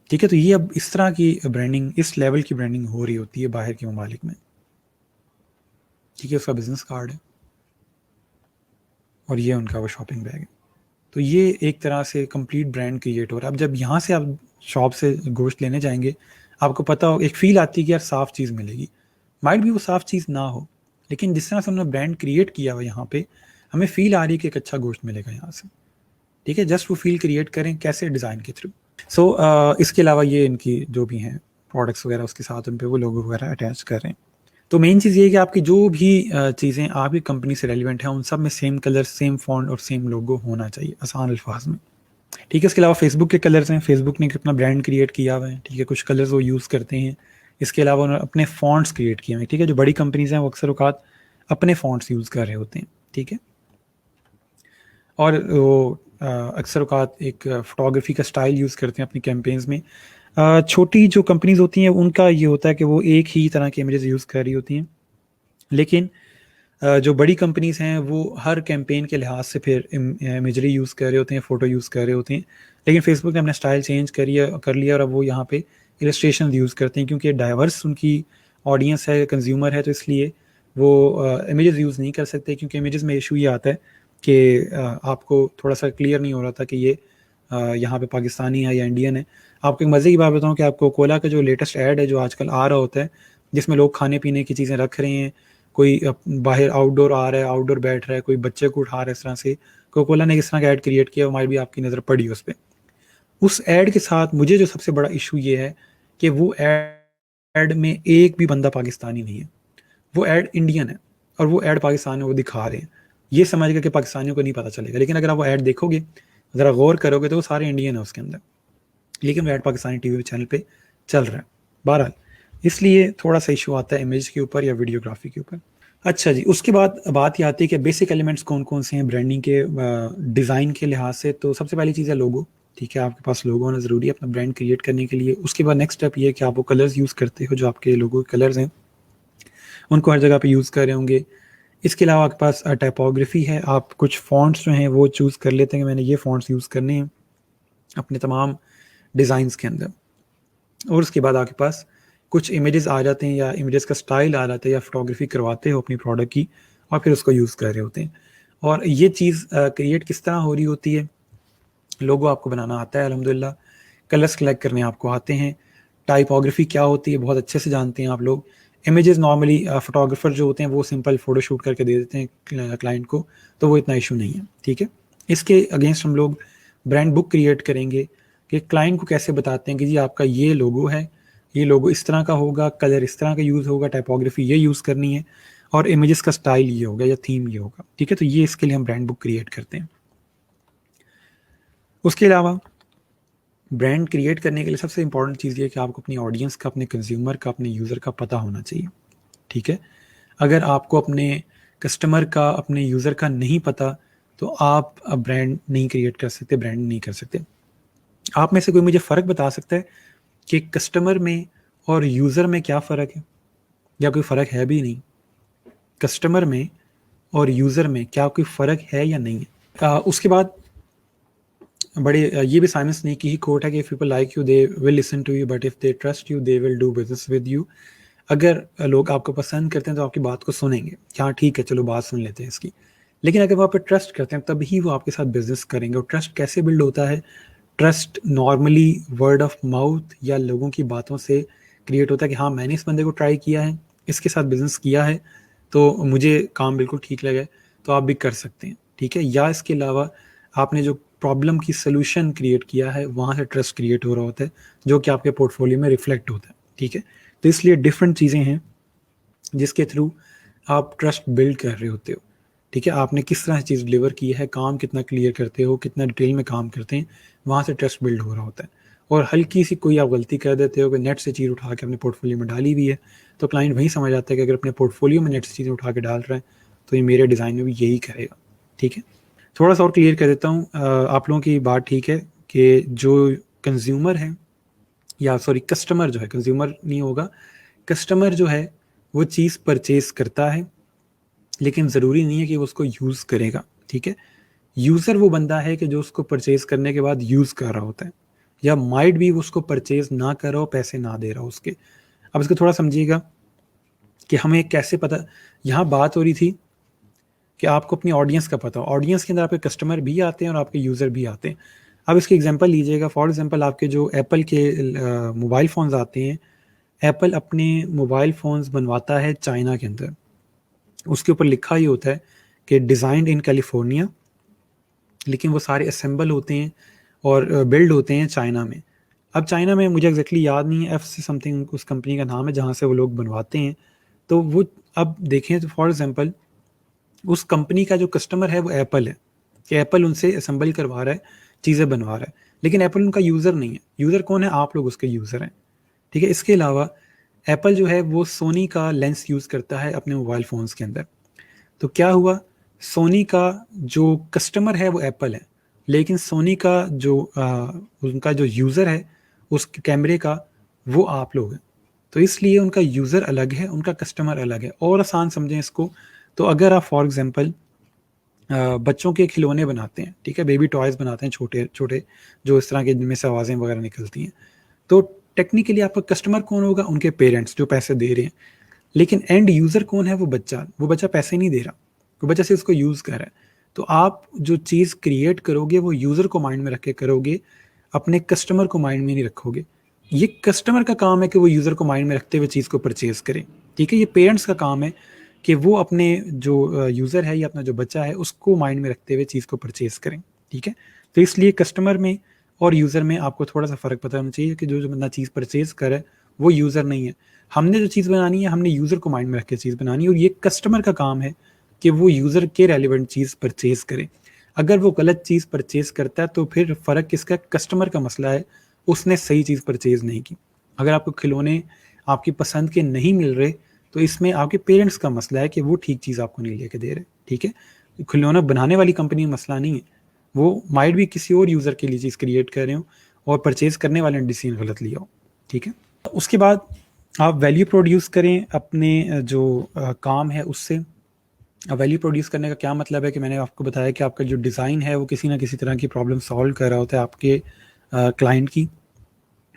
ठीक है। तो ये अब इस तरह की ब्रांडिंग, इस लेवल की ब्रांडिंग हो रही होती है बाहर के ममालिक में, ठीक है। उसका बिजनेस कार्ड है और ये उनका वो शॉपिंग बैग है। तो ये एक तरह से कंप्लीट ब्रांड क्रिएट हो रहा है। अब जब यहाँ से आप शॉप से गोश्त लेने जाएंगे, आपको पता हो, एक फील आती है कि यार साफ़ चीज़ मिलेगी, माइट भी वो साफ़ चीज़ ना हो, लेकिन जिस तरह से उन्होंने ब्रांड क्रिएट किया हुआ यहाँ पे, हमें फील आ रही है कि एक अच्छा गोश्त मिलेगा यहाँ से, ठीक है। जस्ट वो फील क्रिएट करें कैसे, डिज़ाइन के थ्रू। सो इसके अलावा ये इनकी जो भी हैं प्रोडक्ट्स वगैरह, उसके साथ उन पे वो लोगो वगैरह अटैच कर रहे हैं। तो मेन चीज़ ये है कि आपकी जो भी चीज़ें आपकी कंपनी से रेलिवेंट हैं, उन सब में सेम कलर, सेम फॉन्ट और सेम लोगो होना चाहिए, आसान अल्फाज में, ठीक है। इसके अलावा फेसबुक के कलर्स हैं, फेसबुक ने अपना ब्रांड क्रिएट किया हुआ है, ठीक है, कुछ कलर्स वो यूज़ करते हैं। इसके अलावा उन्होंने अपने फॉन्ट्स क्रिएट किए हुए हैं, ठीक है। जो बड़ी कंपनीज हैं वो अक्सर औकात अपने फॉन्ट्स यूज़ कर रहे होते हैं, ठीक है। और वो अक्सर औकात एक फ़ोटोग्राफी का स्टाइल यूज़ करते हैं अपनी कैंपेन्स में। छोटी जो कंपनीज़ होती हैं उनका ये होता है कि वो एक ही तरह की इमेजेस यूज़ कर रही होती हैं, लेकिन जो बड़ी कंपनीज़ हैं वो हर कैंपेन के लिहाज से फिर इमेजरी यूज़ कर रहे होते हैं, फ़ोटो यूज़ कर रहे होते हैं। लेकिन फेसबुक ने अपना स्टाइल चेंज कर लिया और अब वो यहाँ पे इलस्ट्रेशन यूज़ करते हैं, क्योंकि डाइवर्स उनकी ऑडियंस है, कंज्यूमर है, तो इसलिए वो इमेजेस यूज़ नहीं कर सकते, क्योंकि इमेजेस में इशू ये आता है कि आपको थोड़ा सा क्लियर नहीं हो रहा था कि ये यहाँ पे पाकिस्तानी है या इंडियन है। आपको एक मज़े की बात बताऊँ कि आपको कोला का जो लेटेस्ट ऐड है जो आजकल आ रहा होता है, जिसमें लोग खाने पीने की चीज़ें रख रहे हैं, कोई बाहर आउटडोर आ रहा है, आउटडोर बैठ रहा है, कोई बच्चे को उठा रहा है, इस तरह से कोकोला ने इस तरह का ऐड क्रिएट किया, वो माइट भी आपकी नज़र पड़ी उस पे। उस ऐड के साथ मुझे जो सबसे बड़ा इशू ये है कि वो ऐड में एक भी बंदा पाकिस्तानी नहीं है, वो ऐड इंडियन है और वो ऐड पाकिस्तान में वो दिखा रहे हैं। ये समझ गए कि पाकिस्तानियों को नहीं पता चलेगा, लेकिन अगर आप वो ऐड देखोगे, ज़रा गौर करोगे तो वो सारे इंडियन है उसके अंदर, लेकिन वो ऐड पाकिस्तानी टीवी चैनल पे चल रहा है। बहरहाल, इसलिए थोड़ा सा इशू आता है इमेज के ऊपर या वीडियोग्राफी के ऊपर। अच्छा जी, उसके बाद बात ये आती है कि बेसिक एलिमेंट्स कौन कौन से हैं ब्रांडिंग के डिज़ाइन के लिहाज से। तो सबसे पहली चीज़ है लोगो, ठीक है, आपके पास लोगो होना ज़रूरी है अपना ब्रांड क्रिएट करने के लिए। उसके बाद नेक्स्ट स्टेप ये है कि आप वो कलर्स यूज़ करते हो, जो आपके लोगो के कलर्स हैं उनको हर जगह पे यूज़ कर रहे होंगे। इसके अलावा आपके पास टाइपोग्राफी है, आप कुछ फ़ॉन्ट्स जो हैं वो चूज़ कर लेते हैं कि मैंने ये फ़ॉन्ट्स यूज़ करने हैं अपने तमाम डिज़ाइंस के अंदर। और उसके बाद आपके पास कुछ इमेजेस आ जाते हैं या इमेजेस का स्टाइल आ जाता है या फोटोग्राफी करवाते हो अपनी प्रोडक्ट की और फिर उसको यूज़ कर रहे होते हैं। और ये चीज़ क्रिएट किस तरह हो रही होती है, लोगो आपको बनाना आता है अल्हम्दुलिल्लाह, कलर्स सेलेक्ट करने आपको आते हैं, टाइपोग्राफी क्या होती है बहुत अच्छे से जानते हैं आप लोग। इमेजेस नॉर्मली फोटोग्राफर जो होते हैं वो सिंपल फ़ोटो शूट करके दे देते हैं क्लाइंट को, तो वो इतना इशू नहीं है, ठीक है। इसके अगेंस्ट हम लोग ब्रांड बुक क्रिएट करेंगे कि क्लाइंट को कैसे बताते हैं कि जी आपका ये लोगो है, ये लोगो इस तरह का होगा, कलर इस तरह का यूज़ होगा, टाइपोग्राफी ये यूज़ करनी है और इमेजेस का स्टाइल ये होगा या थीम ये होगा, ठीक है। तो ये इसके लिए हम ब्रांड बुक क्रिएट करते हैं। उसके अलावा ब्रांड क्रिएट करने के लिए सबसे इंपॉर्टेंट चीज़ ये है कि आपको अपनी ऑडियंस का, अपने कंज्यूमर का, अपने यूज़र का पता होना चाहिए, ठीक है। अगर आपको अपने कस्टमर का, अपने यूज़र का नहीं पता तो आप ब्रांड नहीं क्रिएट कर सकते, ब्रांड नहीं कर सकते। आप में से कोई मुझे फ़र्क बता सकता है कि कस्टमर में और यूज़र में क्या फ़र्क है, या कोई फ़र्क है भी नहीं? कस्टमर में और यूज़र में क्या कोई फ़र्क है या नहीं है? उसके बाद बड़े ये भी साइमन सिनेक की ही कोट है कि if people like you they will listen to you, but if they trust you they will do business with you. अगर लोग आपको पसंद करते हैं तो आपकी बात को सुनेंगे, हाँ ठीक है चलो बात सुन लेते हैं इसकी। लेकिन अगर वो आप पे ट्रस्ट करते हैं तभी वो आपके साथ बिजनेस करेंगे। और ट्रस्ट कैसे बिल्ड होता है? Trust normally word of mouth या लोगों की बातों से क्रिएट होता है कि हाँ मैंने इस बंदे को ट्राई किया है, इसके साथ बिजनेस किया है, तो मुझे काम बिल्कुल ठीक लगा, तो आप भी कर सकते हैं, ठीक है। या इसके अलावा आपने जो प्रॉब्लम की सोल्यूशन क्रिएट किया है वहाँ से ट्रस्ट क्रिएट हो रहा होता है, जो कि आपके पोर्टफोलियो में रिफ्लेक्ट होता है, ठीक है। तो इसलिए डिफरेंट चीज़ें हैं जिसके थ्रू आप ट्रस्ट बिल्ड कर रहे होते हो, ठीक है। आपने किस तरह से चीज़ डिलीवर की है, काम कितना क्लियर करते हो, कितना डिटेल में काम करते हैं, वहाँ से ट्रस्ट बिल्ड हो रहा होता है। और हल्की सी कोई आप गलती कर देते हो कि नेट से चीज़ उठा के अपने पोर्टफोलियो में डाली हुई है, तो क्लाइंट वही समझ आता है कि अगर अपने पोर्टफोलियो में नेट से चीज़ें उठा के डाल रहा है तो ये मेरे डिज़ाइन में भी यही करेगा, ठीक है। थोड़ा सा और क्लियर कर देता हूँ, आप लोगों की बात ठीक है कि जो कंज्यूमर है, या सॉरी कस्टमर जो है, कंज्यूमर नहीं होगा, कस्टमर जो है वो चीज़ परचेज करता है, लेकिन ज़रूरी नहीं है कि वो उसको यूज़ करेगा, ठीक है। यूज़र वो बंदा है कि जो उसको परचेज करने के बाद यूज़ कर रहा होता है, या माइट भी वो उसको परचेज ना कर रहा हो, पैसे ना दे रहा हो उसके। अब इसको थोड़ा समझिएगा कि हमें कैसे पता, यहाँ बात हो रही थी कि आपको अपनी ऑडियंस का पता हो। ऑडियंस के अंदर आपके कस्टमर भी आते हैं और आपके यूज़र भी आते हैं। अब इसके एग्जांपल लीजिएगा, फॉर एग्जांपल आपके जो एप्पल के मोबाइल फ़ोन्स आते हैं, एप्पल अपने मोबाइल फ़ोन्स बनवाता है चाइना के अंदर। उसके ऊपर लिखा ही होता है कि डिज़ाइंड इन कैलिफोर्निया, लेकिन वो सारे असेंबल होते हैं और बिल्ड होते हैं चाइना में। अब चाइना में मुझे एग्जैक्टली याद नहीं है, एफ से समथिंग उस कंपनी का नाम है जहाँ से वो लोग बनवाते हैं। तो वो अब देखें तो फॉर एग्जांपल उस कंपनी का जो कस्टमर है वो एप्पल है, कि एप्पल उनसे असेंबल करवा रहा है, चीज़ें बनवा रहा है, लेकिन एप्पल उनका यूज़र नहीं है। यूज़र कौन है? आप लोग उसके यूज़र हैं, ठीक है। इसके अलावा एप्पल जो है वो सोनी का लेंस यूज़ करता है अपने मोबाइल फ़ोन्स के अंदर। तो क्या हुआ, सोनी का जो कस्टमर है वो एप्पल है, लेकिन सोनी का जो उनका जो यूज़र है उस कैमरे का, वो आप लोग हैं। तो इसलिए उनका यूज़र अलग है, उनका कस्टमर अलग है। और आसान समझें इसको, तो अगर आप फॉर एग्जांपल बच्चों के खिलौने बनाते हैं, ठीक है, बेबी टॉयज़ बनाते हैं छोटे छोटे, जो इस तरह के जिनमें से आवाज़ें वगैरह निकलती हैं, तो टेक्निकली आपका कस्टमर कौन होगा? उनके पेरेंट्स जो पैसे दे रहे हैं। लेकिन एंड यूज़र कौन है? वो बच्चा पैसे नहीं दे रहा, वो बच्चा सिर्फ उसको यूज़ कर रहा है। तो आप जो चीज़ क्रिएट करोगे वो यूज़र को माइंड में रख के करोगे, अपने कस्टमर को माइंड में नहीं रखोगे। ये कस्टमर का काम है कि वो यूज़र को माइंड में रखते हुए चीज़ को परचेज़ करे, ठीक है। ये पेरेंट्स का काम है कि वो अपने जो यूज़र है या अपना जो बच्चा है उसको माइंड में रखते हुए चीज़ को परचेज़ करें, ठीक है। तो इसलिए कस्टमर में और यूज़र में आपको थोड़ा-सा फ़र्क पता होना चाहिए कि जो बंदा चीज़ परचेज़ कर रहा है वो यूज़र नहीं है। हमने जो चीज़ बनानी है, हमने यूज़र को माइंड में रख के चीज़ बनानी है, और ये कस्टमर का काम है कि वो यूज़र के रेलेवेंट चीज़ परचेज़ करे। अगर वो गलत चीज़ परचेज़ करता है तो फिर फ़र्क किसका? कस्टमर का मसला है, उसने सही चीज़ परचेज़ नहीं की। अगर आपको खिलौने आपकी पसंद के नहीं मिल रहे तो इसमें आपके पेरेंट्स का मसला है कि वो ठीक चीज़ आपको नहीं लेके दे रहे, ठीक है। खिलौना बनाने वाली कंपनी में मसला नहीं है, वो माइट भी किसी और यूज़र के लिए चीज़ क्रिएट कर रहे हो और परचेज़ करने वाले ने डिसीजन गलत लिया हो, ठीक है। उसके बाद आप वैल्यू प्रोड्यूस करें अपने जो काम है उससे। वैल्यू प्रोड्यूस करने का क्या मतलब है कि मैंने आपको बताया कि आपका जो डिज़ाइन है वो किसी ना किसी तरह की प्रॉब्लम सॉल्व कर रहा होता है आपके क्लाइंट की,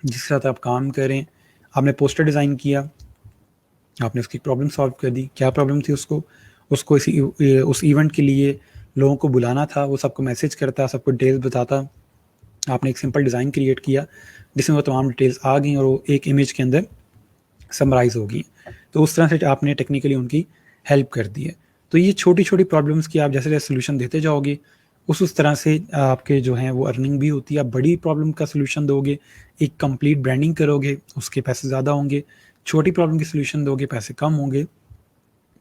जिसके साथ आप काम करें। आपने पोस्टर डिज़ाइन किया, आपने उसकी प्रॉब्लम सॉल्व कर दी। क्या प्रॉब्लम थी? उसको उस इवेंट के लिए लोगों को बुलाना था, वो सबको मैसेज करता, सबको डिटेल्स बताता। आपने एक सिंपल डिज़ाइन क्रिएट किया जिसमें वो तमाम डिटेल्स आ गई और वो एक इमेज के अंदर समराइज़ होगी। तो तो उस तरह से आपने टेक्निकली उनकी हेल्प कर दी है। तो ये छोटी छोटी प्रॉब्लम्स की आप जैसे जैसे सोल्यूशन देते जाओगे उस तरह से आपके जो हैं वो अर्निंग भी होती है। आप बड़ी प्रॉब्लम का सोल्यूशन दोगे, एक कंप्लीट ब्रांडिंग करोगे, उसके पैसे ज़्यादा होंगे। छोटी प्रॉब्लम की सोल्यूशन दोगे, पैसे कम होंगे।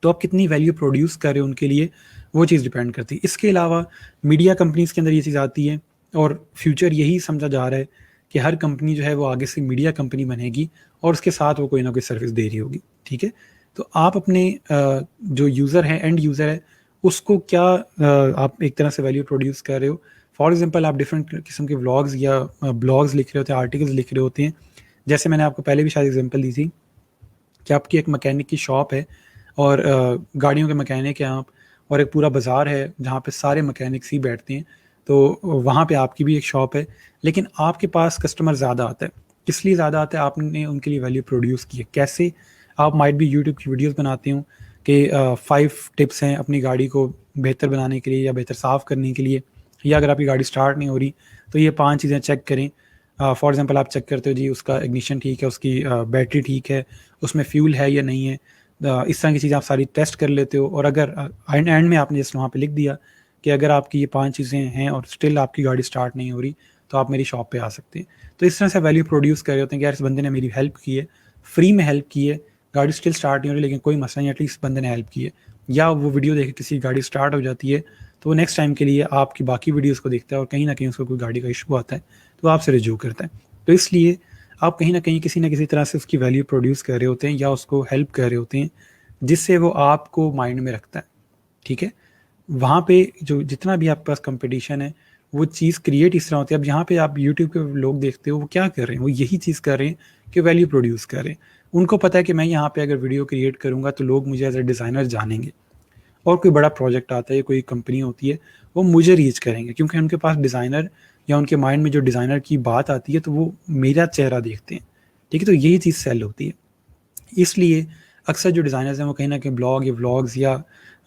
तो आप कितनी वैल्यू प्रोड्यूस कर रहे हो उनके लिए, वो चीज़ डिपेंड करती है। इसके अलावा मीडिया कंपनीज़ के अंदर ये चीज़ आती है और फ्यूचर यही समझा जा रहा है कि हर कंपनी जो है वो आगे से मीडिया कंपनी बनेगी और उसके साथ वो कोई ना कोई सर्विस दे रही होगी, ठीक है। तो आप अपने जो यूज़र है, एंड यूज़र है, उसको क्या आप एक तरह से वैल्यू प्रोड्यूस कर रहे हो। फॉर एग्जांपल आप डिफरेंट किस्म के व्लॉग्स या ब्लॉग्स लिख रहे होते हैं, आर्टिकल्स लिख रहे होते हैं। जैसे मैंने आपको पहले भी शायद एग्जांपल दी थी कि आपकी एक मैकेनिक की शॉप है और गाड़ियों के मैकेनिक हैं आप, और एक पूरा बाज़ार है जहाँ पे सारे मैकेनिक्स ही बैठते हैं। तो वहाँ पे आपकी भी एक शॉप है, लेकिन आपके पास कस्टमर ज़्यादा आता है। इसलिए ज़्यादा आता है, आपने उनके लिए वैल्यू प्रोड्यूस की है। कैसे? आप माइट भी यूट्यूब की वीडियोस बनाते हो कि 5 टिप्स हैं अपनी गाड़ी को बेहतर बनाने के लिए या बेहतर साफ़ करने के लिए, या अगर आपकी गाड़ी स्टार्ट नहीं हो रही तो ये 5 चीज़ें चेक करें। फॉर एग्जांपल आप चेक करते हो जी उसका इग्निशन ठीक है, उसकी बैटरी ठीक है, उसमें फ्यूल है या नहीं है। इस तरह की चीज़ें आप सारी टेस्ट कर लेते हो, और अगर एंड में आपने जैसे वहाँ पे लिख दिया कि अगर आपकी ये 5 चीज़ें हैं और स्टिल आपकी गाड़ी स्टार्ट नहीं हो रही तो आप मेरी शॉप पे आ सकते हैं। तो इस तरह से वैल्यू प्रोड्यूस कर रहे होते हैं कि यार इस बंदे ने मेरी हेल्प की है, फ्री में हेल्प की है, गाड़ी स्टिल स्टार्ट नहीं हो रही लेकिन कोई मसला नहीं, एटलीस्ट बंदे ने हेल्प की है। या वो वीडियो देख के किसी गाड़ी स्टार्ट हो जाती है तो वो नेक्स्ट टाइम के लिए आपकी बाकी वीडियोज़ को देखता है और कहीं ना कहीं उसको कोई गाड़ी का इशू आता है तो आपसे रिज्यू करता है। तो इसलिए आप कहीं ना कहीं किसी न किसी तरह से उसकी वैल्यू प्रोड्यूस कर रहे होते हैं या उसको हेल्प कर रहे होते हैं, जिससे वो आपको माइंड में रखता है, ठीक है। वहाँ पे जो जितना भी आपके पास कंपटीशन है वो चीज़ क्रिएट इस तरह होती है। अब यहाँ पे आप यूट्यूब के लोग देखते हो वो क्या कर रहे हैं, वो यही चीज़ कर रहे हैं कि वैल्यू प्रोड्यूस कर रहे हैं। उनको पता है कि मैं यहाँ पे अगर वीडियो क्रिएट करूँगा तो लोग मुझे एज ए डिज़ाइनर जानेंगे, और कोई बड़ा प्रोजेक्ट आता है, कोई कंपनी होती है, वो मुझे रीच करेंगे क्योंकि उनके पास डिज़ाइनर या उनके माइंड में जो डिज़ाइनर की बात आती है तो वो मेरा चेहरा देखते हैं, ठीक है। तो यही चीज़ सेल होती है। इसलिए अक्सर जो डिज़ाइनर्स हैं वो कहीं ना कहीं ब्लॉग या व्लॉग्स या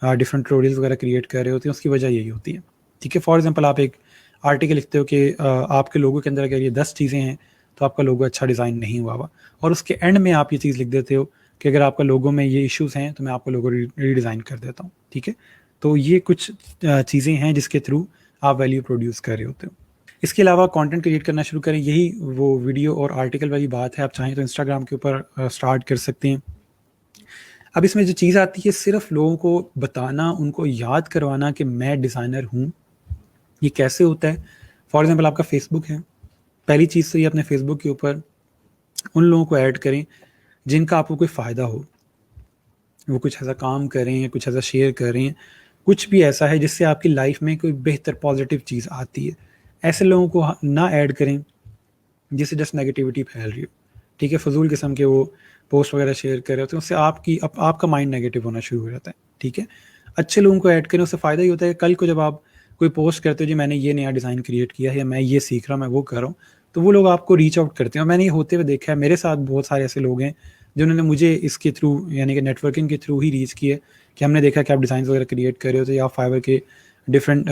डिफरेंट ट्यूटोरियल्स वगैरह क्रिएट कर रहे होते हैं, उसकी वजह यही होती है, ठीक है। फॉर एग्जांपल आप एक आर्टिकल लिखते हो कि आपके लोगो के अंदर अगर ये 10 चीज़ें हैं तो आपका लोगो अच्छा डिज़ाइन नहीं हुआ हुआ, और उसके एंड में आप ये चीज़ लिख देते हो कि अगर आपका लोगो में ये इश्यूज़ हैं तो मैं आपका लोगो रीडिज़ाइन कर देता हूँ, ठीक है। तो ये कुछ चीज़ें हैं जिसके थ्रू आप वैल्यू प्रोड्यूस कर रहे होते हो। इसके अलावा कंटेंट क्रिएट करना शुरू करें, यही वो वीडियो और आर्टिकल वाली बात है। आप चाहें तो इंस्टाग्राम के ऊपर स्टार्ट कर सकते हैं। अब इसमें जो चीज़ आती है सिर्फ लोगों को बताना, उनको याद करवाना कि मैं डिज़ाइनर हूँ। ये कैसे होता है? फॉर एग्जांपल आपका फेसबुक है, पहली चीज़ तो ये अपने फेसबुक के ऊपर उन लोगों को ऐड करें जिनका आपको कोई फ़ायदा हो। वो कुछ ऐसा काम कर रहे हैं, कुछ ऐसा शेयर कर रहे हैं, कुछ भी ऐसा है जिससे आपकी लाइफ में कोई बेहतर पॉजिटिव चीज़ आती है। ऐसे लोगों को ना ऐड करें जिससे जस्ट नेगेटिविटी फैल रही हो, ठीक है। फजूल किस्म के वो पोस्ट वगैरह शेयर कर रहे होते हैं, उससे आपका माइंड नेगेटिव होना शुरू हो जाता है, ठीक है। अच्छे लोगों को ऐड करें, उससे फ़ायदा ही होता है कल को जब आप कोई पोस्ट करते हो जी मैंने ये नया डिज़ाइन क्रिएट किया है या मैं ये सीख रहा हूँ, मैं वो कर रहा हूँ, तो वो लोग आपको रीच आउट करते हैं। और मैंने ये होते हुए देखा है, मेरे साथ बहुत सारे ऐसे लोग हैं जिन्होंने मुझे इसके थ्रू यानी कि नेटवर्किंग के थ्रू ही रीच किए कि हमने देखा कि आप डिज़ाइन वगैरह क्रिएट कर रहे हो तो या फाइवर के डिफरेंट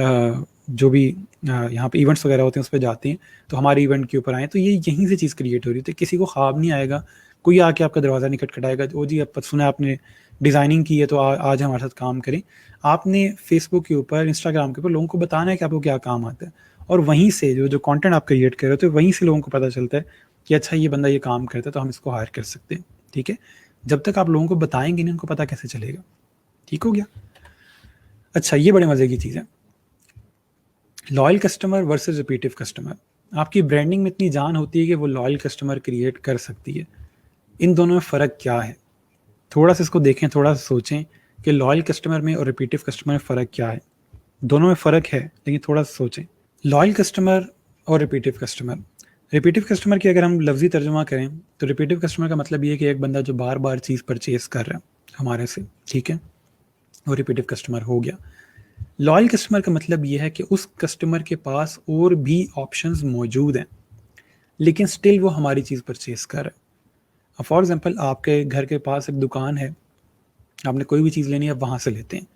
जो भी यहाँ पे इवेंट्स वगैरह होते हैं उस पर जाते हैं तो हमारे इवेंट के ऊपर आए, तो ये यहीं से चीज़ क्रिएट हो रही है। तो किसी को ख्वाब नहीं आएगा, कोई आके आपका दरवाज़ा नहीं खटखटाएगा ओ जी अब सुना आपने डिज़ाइनिंग की है तो आज हमारे साथ काम करें। आपने फेसबुक के ऊपर, इंस्टाग्राम के ऊपर लोगों को बताना है कि आपको क्या काम आता है, और वहीं से जो कंटेंट आप क्रिएट कर रहे हो तो वहीं से लोगों को पता चलता है कि अच्छा ये बंदा ये काम करता है तो हम इसको हायर कर सकते हैं, ठीक है। जब तक आप लोगों को बताएंगे नहीं उनको पता कैसे चलेगा, ठीक हो गया। अच्छा ये बड़े मज़े की चीज़ है, loyal customer versus repetitive customer. आपकी ब्रांडिंग में इतनी जान होती है कि वो लॉयल कस्टमर क्रिएट कर सकती है। इन दोनों में फ़र्क क्या है, थोड़ा सा इसको देखें, थोड़ा सा सोचें कि लॉयल कस्टमर में और रिपीटिव कस्टमर में फ़र्क क्या है। दोनों में फ़र्क है लेकिन थोड़ा सा सोचें। लॉयल कस्टमर और रिपीटिव कस्टमर की अगर हम लफ्ज़ी तर्जुमा करें तो रिपीटिव कस्टमर का मतलब ये है कि एक बंदा जो बार बार चीज़ परचेज़ कर रहा है हमारे से, ठीक है, वो रिपीटिव कस्टमर हो गया। लॉयल कस्टमर का मतलब ये है कि उस कस्टमर के पास और भी ऑप्शंस मौजूद हैं लेकिन स्टिल वो हमारी चीज़ परचेज कर रहा है। फॉर एग्जांपल आपके घर के पास एक दुकान है, आपने कोई भी चीज़ लेनी है आप वहाँ से लेते हैं,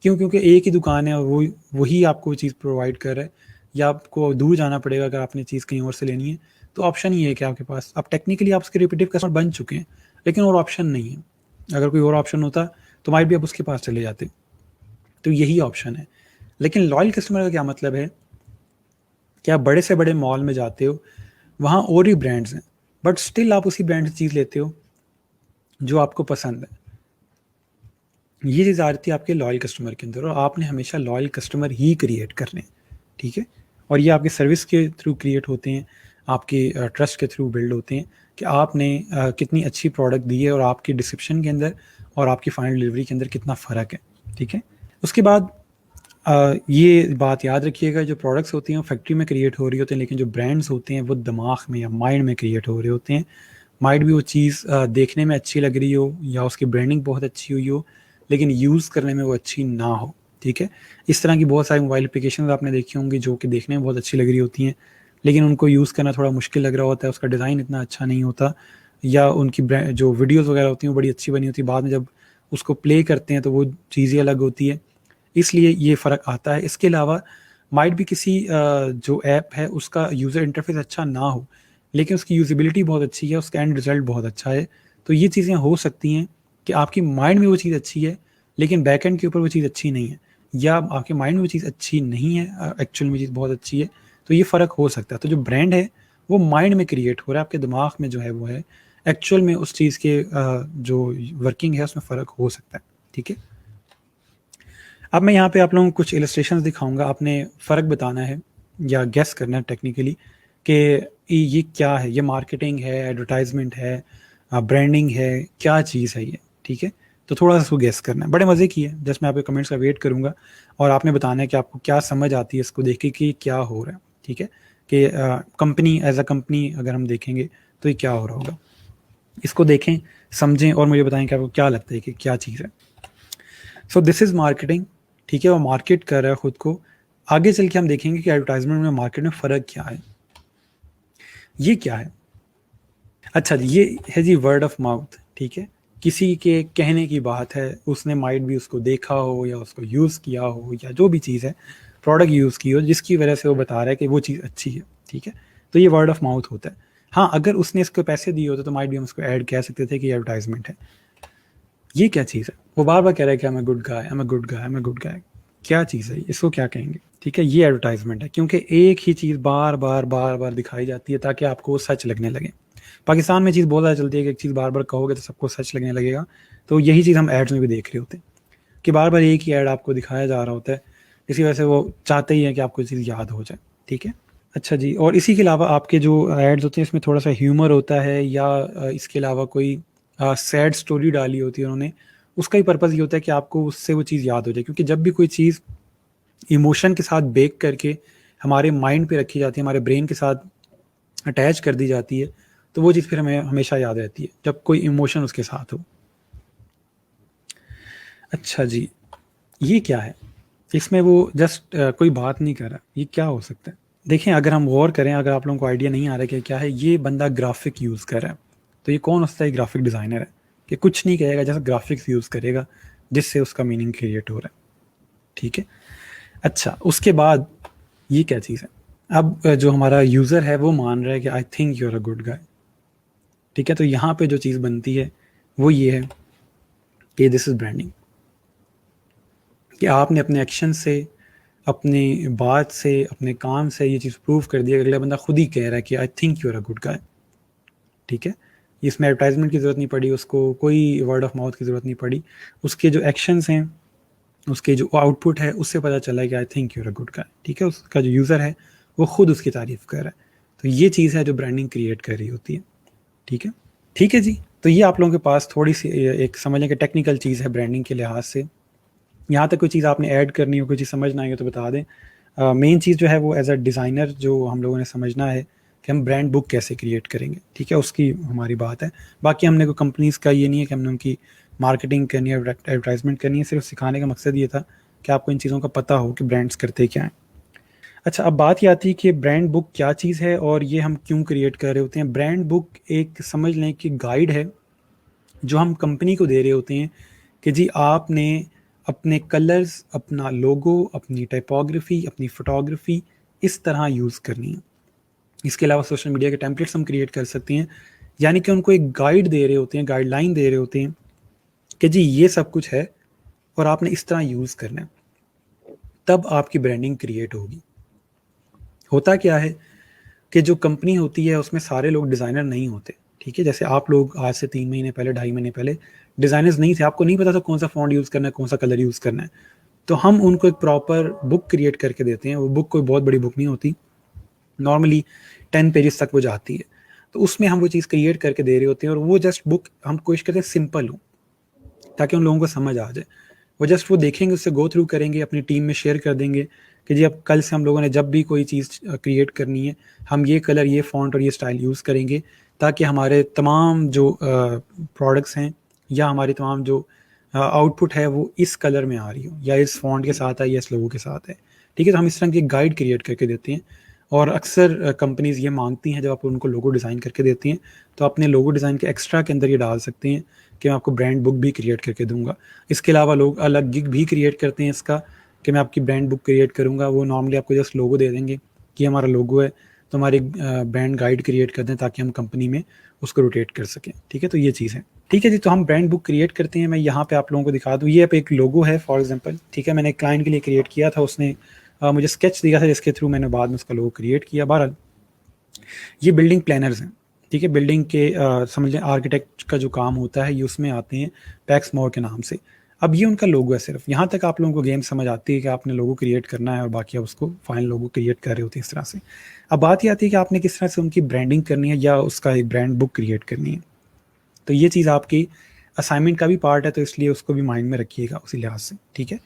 क्यों? क्योंकि एक ही दुकान है और वही आपको चीज़ प्रोवाइड कर रहा है, या आपको दूर जाना पड़ेगा अगर आपने चीज़ कहीं और से लेनी है। तो ऑप्शन ये है कि आपके पास अब टेक्निकली आप उसके रिपीटिव कस्टमर बन चुके हैं लेकिन और ऑप्शन नहीं है। अगर कोई और ऑप्शन होता तो माइट भी आप उसके पास चले जाते। तो यही ऑप्शन है। लेकिन लॉयल कस्टमर का क्या मतलब है कि आप बड़े से बड़े मॉल में जाते हो, वहाँ और भी ब्रांड्स हैं, बट स्टिल आप उसी ब्रांड से चीज़ लेते हो जो आपको पसंद है। ये चीज़ आ रही थी आपके लॉयल कस्टमर के अंदर, और आपने हमेशा लॉयल कस्टमर ही क्रिएट करने, ठीक है। और ये आपके सर्विस के थ्रू क्रिएट होते हैं, आपके ट्रस्ट के थ्रू बिल्ड होते हैं कि आपने कितनी अच्छी प्रोडक्ट दी है और आपकी डिस्क्रिप्शन के अंदर और आपकी फाइनल डिलीवरी के अंदर कितना फ़र्क है, ठीक है। उसके बाद ये बात याद रखिएगा, जो प्रोडक्ट्स होती हैं वो फैक्ट्री में क्रिएट हो रही होती हैं, लेकिन जो ब्रांड्स होते हैं वो दिमाग में या माइंड में क्रिएट हो रहे होते हैं। माइंड भी वो चीज़ देखने में अच्छी लग रही हो या उसकी ब्रांडिंग बहुत अच्छी हुई हो, लेकिन यूज़ करने में वो अच्छी ना हो, ठीक है। इस तरह की बहुत सारी मोबाइल एप्लीकेशन आपने देखी होंगी जो कि देखने में बहुत अच्छी लग रही होती हैं, लेकिन उनको यूज़ करना थोड़ा मुश्किल लग रहा होता है, उसका डिज़ाइन इतना अच्छा नहीं होता, या उनकी जो वीडियोज़ वगैरह होती हैं वो बड़ी अच्छी बनी होती है, बाद में जब उसको प्ले करते हैं तो वो चीज़ें अलग होती है, इसलिए ये फ़र्क आता है। इसके अलावा माइट भी किसी जो ऐप है उसका यूज़र इंटरफेस अच्छा ना हो, लेकिन उसकी यूज़ेबिलिटी बहुत अच्छी है, उसका एंड रिज़ल्ट बहुत अच्छा है। तो ये चीज़ें हो सकती हैं कि आपकी माइंड में वो चीज़ अच्छी है, लेकिन बैक एंड के ऊपर वो चीज़ अच्छी नहीं है, या आपके माइंड में वो चीज़ अच्छी नहीं है, एक्चुअल में चीज़ बहुत अच्छी है। तो ये फ़र्क हो सकता है। तो जो ब्रांड है वो माइंड में क्रिएट हो रहा है, आपके दिमाग में जो है वो है, एक्चुअल में उस चीज़ के जो वर्किंग है उसमें फ़र्क हो सकता है, ठीक है। अब मैं यहाँ पे आप लोगों को कुछ इलस्ट्रेशंस दिखाऊंगा, आपने फ़र्क बताना है या गेस करना है टेक्निकली कि ये क्या है, ये मार्केटिंग है, एडवर्टाइजमेंट है, ब्रांडिंग है, क्या चीज़ है ये, ठीक है। तो थोड़ा सा इसको गेस करना है, बड़े मज़े की है। जस्ट मैं आपके कमेंट्स का वेट करूँगा और आपने बताना है कि आपको क्या समझ आती है इसको देख के कि क्या हो रहा है, ठीक है। कि कंपनी एज अ कंपनी अगर हम देखेंगे तो ये क्या हो रहा होगा, इसको देखें, समझें और मुझे बताएं कि आपको क्या लगता है कि क्या चीज़ है। सो दिस इज़ मार्केटिंग, ठीक है। वो मार्केट कर रहा है खुद को। आगे चल के हम देखेंगे कि एडवर्टाइजमेंट में मार्केट में फ़र्क क्या है। ये क्या है? अच्छा जी, ये है जी वर्ड ऑफ माउथ, ठीक है। किसी के कहने की बात है, उसने माइट भी उसको देखा हो या उसको यूज़ किया हो या जो भी चीज़ है, प्रोडक्ट यूज़ की हो जिसकी वजह से वो बता रहा है कि वो चीज़ अच्छी है, ठीक है। तो ये वर्ड ऑफ माउथ होता है। हाँ, अगर उसने इसको पैसे दिए होते तो माइट भी हम उसको ऐड कह सकते थे कि एडवर्टाइजमेंट है। ये क्या चीज़ है? वो बार बार कह रहा है कि I am a good guy, I am a good guy, I am a good गाय। क्या चीज़ है, इसको क्या कहेंगे, ठीक है। ये एडवर्टाइजमेंट है, क्योंकि एक ही चीज़ बार बार बार बार दिखाई जाती है ताकि आपको वो सच लगने लगे। पाकिस्तान में चीज़ बहुत ज़्यादा चलती है कि एक चीज़ बार बार कहोगे तो सबको सच लगने लगेगा। तो यही चीज़ हम एड्स में भी देख रहे होते हैं कि बार बार एक ही ऐड आपको दिखाया जा रहा होता है, इसी वजह से वो चाहते ही हैं कि आपको चीज़ याद हो जाए, ठीक है। अच्छा जी, और इसी के अलावा आपके जो एड्स होते हैं इसमें थोड़ा सा ह्यूमर होता है, या इसके अलावा कोई सैड स्टोरी डाली होती है उन्होंने, उसका ही पर्पज़ ये होता है कि आपको उससे वो चीज़ याद हो जाए। क्योंकि जब भी कोई चीज़ इमोशन के साथ बेक करके हमारे माइंड पे रखी जाती है, हमारे ब्रेन के साथ अटैच कर दी जाती है, तो वो चीज़ फिर हमें हमेशा याद रहती है जब कोई इमोशन उसके साथ हो। अच्छा जी, ये क्या है? इसमें वो जस्ट कोई बात नहीं कर रहा, ये क्या हो सकता है? देखें, अगर हम गौर करें, अगर आप लोगों को आइडिया नहीं आ रहा कि क्या है, ये बंदा ग्राफिक यूज़ कर रहा है। तो ये कौन होता है? ग्राफिक डिज़ाइनर है कि कुछ नहीं कहेगा, जैसे ग्राफिक्स यूज़ करेगा जिससे उसका मीनिंग क्रिएट हो रहा है, ठीक है। अच्छा, उसके बाद ये क्या चीज़ है? अब जो हमारा यूज़र है वो मान रहा है कि I think you are a good guy, ठीक है। तो यहाँ पे जो चीज़ बनती है वो ये है कि दिस इज़ ब्रांडिंग, कि आपने अपने एक्शन से, अपनी बात से, अपने काम से ये चीज़ प्रूव कर दिया कि अगला बंदा खुद ही कह रहा है कि I think you are a good guy, ठीक है। इसमें एडवर्टाइजमेंट की ज़रूरत नहीं पड़ी उसको, कोई वर्ड ऑफ माउथ की ज़रूरत नहीं पड़ी। उसके जो एक्शंस हैं, उसके जो आउटपुट है, उससे पता चला है कि I think you're a good guy, ठीक है। उसका जो यूज़र है वो खुद उसकी तारीफ़ कर रहा है। तो ये चीज़ है जो ब्रांडिंग क्रिएट कर रही होती है, ठीक है। ठीक है जी, तो ये आप लोगों के पास थोड़ी सी एक समझ लें कि टेक्निकल चीज़ है ब्रांडिंग के लिहाज से। यहाँ तक कोई चीज़ आपने ऐड करनी हो, कोई चीज़ समझना है तो बता दें। मेन चीज़ जो है वो एज अ डिज़ाइनर जो हम लोगों ने समझना है कि हम ब्रांड बुक कैसे क्रिएट करेंगे, ठीक है, उसकी हमारी बात है। बाकी हमने कोई कंपनीज़ का ये नहीं है कि हमने उनकी मार्केटिंग करनी है, एडवर्टाइजमेंट करनी है। सिर्फ सिखाने का मकसद ये था कि आपको इन चीज़ों का पता हो कि ब्रांड्स करते क्या हैं। अच्छा, अब बात ये आती है कि ब्रांड बुक क्या चीज़ है और ये हम क्यों क्रिएट कर रहे होते हैं। ब्रांड बुक एक समझ लें कि गाइड है जो हम कंपनी को दे रहे होते हैं कि जी आपने अपने कलर्स, अपना लोगो, अपनी टाइपोग्राफी, अपनी फ़ोटोग्राफी इस तरह यूज़ करनी है। इसके अलावा सोशल मीडिया के टेम्पलेट्स हम क्रिएट कर सकते हैं, यानी कि उनको एक गाइड दे रहे होते हैं, गाइडलाइन दे रहे होते हैं कि जी ये सब कुछ है और आपने इस तरह यूज़ करना है, तब आपकी ब्रांडिंग क्रिएट होगी। होता क्या है कि जो कंपनी होती है उसमें सारे लोग डिज़ाइनर नहीं होते, ठीक है? जैसे आप लोग आज से 3 महीने पहले, ढाई महीने पहले डिज़ाइनर्स नहीं थे, आपको नहीं पता था कौन सा फ़ॉन्ट यूज़ करना है, कौन सा कलर यूज़ करना है। तो हम उनको एक प्रॉपर बुक क्रिएट करके देते हैं। वो बुक कोई बहुत बड़ी बुक नहीं होती, नॉर्मली 10 पेजेस तक वो जाती है। तो उसमें हम वो चीज़ क्रिएट करके दे रहे होते हैं और वो जस्ट बुक हम कोशिश करते हैं सिंपल हो, ताकि उन लोगों को समझ आ जाए। वो जस्ट वो देखेंगे, उससे गो थ्रू करेंगे, अपनी टीम में शेयर कर देंगे कि जी अब कल से हम लोगों ने जब भी कोई चीज़ क्रिएट करनी है, हम ये कलर, ये फ़ॉन्ट और ये स्टाइल यूज़ करेंगे, ताकि हमारे तमाम जो प्रोडक्ट्स हैं या हमारी तमाम जो आउटपुट है वो इस कलर में आ रही हो, या इस फ़ॉन्ट के साथ है, या इस लोगो के साथ है। ठीक है? तो हम इस तरह की गाइड क्रिएट करके देते हैं और अक्सर कंपनीज़ ये माँगती हैं, जब आप उनको लोगो डिज़ाइन करके देती हैं, तो अपने लोगो डिज़ाइन के एक्स्ट्रा के अंदर ये डाल सकते हैं कि मैं आपको ब्रांड बुक भी क्रिएट करके दूँगा। इसके अलावा लोग अलग गिग भी क्रिएट करते हैं इसका, कि मैं आपकी ब्रांड बुक क्रिएट करूँगा। वो नॉर्मली आपको जस्ट लोगो दे देंगे कि हमारा लोगो है, तो हमारी ब्रांड गाइड क्रिएट कर दें ताकि हम कंपनी में उसको रोटेट कर सकें। ठीक है? तो ये चीज़ है। ठीक है जी, तो हम ब्रांड बुक क्रिएट करते हैं। मैं यहाँ पे आप लोगों को दिखा दूँ, ये अब एक लोगो है फॉर एग्जांपल, ठीक है? मैंने एक क्लाइंट के लिए क्रिएट किया था, उसने मुझे स्केच दिया था जिसके थ्रू मैंने बाद में उसका लोगो क्रिएट किया। बहरहाल ये बिल्डिंग प्लानर्स हैं, ठीक है? बिल्डिंग के समझ लें आर्किटेक्ट का जो काम होता है, ये उसमें आते हैं पैक्स मोर के नाम से। अब ये उनका लोगो है सिर्फ, यहाँ तक आप लोगों को गेम समझ आती है कि आपने लोगो क्रिएट करना है और बाकी आप उसको फाइनल लोगो क्रिएट कर रहे होते हैं इस तरह से। अब बात ये आती है कि आपने किस तरह से उनकी ब्रांडिंग करनी है या उसका एक ब्रांड बुक क्रिएट करनी है। तो ये चीज़ आपकी असाइनमेंट का भी पार्ट है, तो इसलिए उसको भी माइंड में रखिएगा उसी लिहाज से, ठीक है?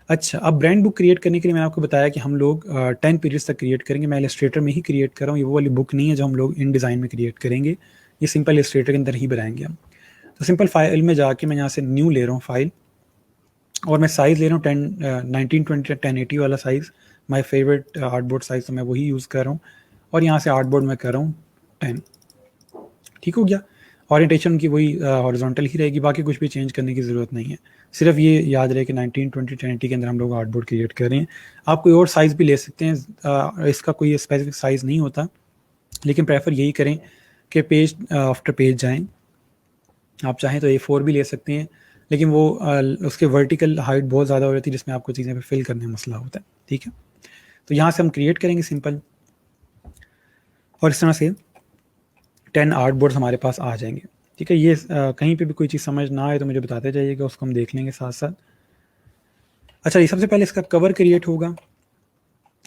अच्छा, अब ब्रांड बुक क्रिएट करने के लिए मैंने आपको बताया कि हम लोग 10 पीरियड्स तक क्रिएट करेंगे। मैं इलस्ट्रेटर में ही क्रिएट कर रहा हूँ, ये वो वाली बुक नहीं है जो हम लोग इन डिज़ाइन में क्रिएट करेंगे, ये सिंपल इलस्ट्रेटर के अंदर ही बनाएंगे हम। तो सिंपल फाइल में जाके मैं यहाँ से न्यू ले रहा हूँ फाइल, और मैं साइज़ ले रहा हूँ 1920x1080 वाला size, my favourite artboard size, तो मैं वही यूज़ कर रहा हूँ। और यहाँ से आर्टबोर्ड मैं कर रहा हूँ 10। ठीक हो गया? ओरिएंटेशन की वही हॉरिजॉन्टल ही रहेगी, बाकी कुछ भी चेंज करने की ज़रूरत नहीं है। सिर्फ ये याद रहे कि 1920x1080 के अंदर हम लोग आर्टबोर्ड क्रिएट कर रहे हैं। आप कोई और साइज़ भी ले सकते हैं, इसका कोई स्पेसिफिक साइज़ नहीं होता, लेकिन प्रेफर यही करें कि पेज आफ्टर पेज जाएँ। आप चाहें तो A4 भी ले सकते हैं, लेकिन वो उसके वर्टिकल हाइट बहुत ज़्यादा हो जाती है, जिसमें आपको चीज़ें पे फिल करने में मसला होता है। ठीक है? तो यहाँ से हम क्रिएट करेंगे सिंपल, और इस तरह से 10 आर्टबोर्ड्स हमारे पास आ जाएंगे। ठीक है? ये कहीं पे भी कोई चीज़ समझ ना आए तो मुझे बताते जाइएगा, उसको हम देख लेंगे साथ साथ। अच्छा, ये सबसे पहले इसका कवर क्रिएट होगा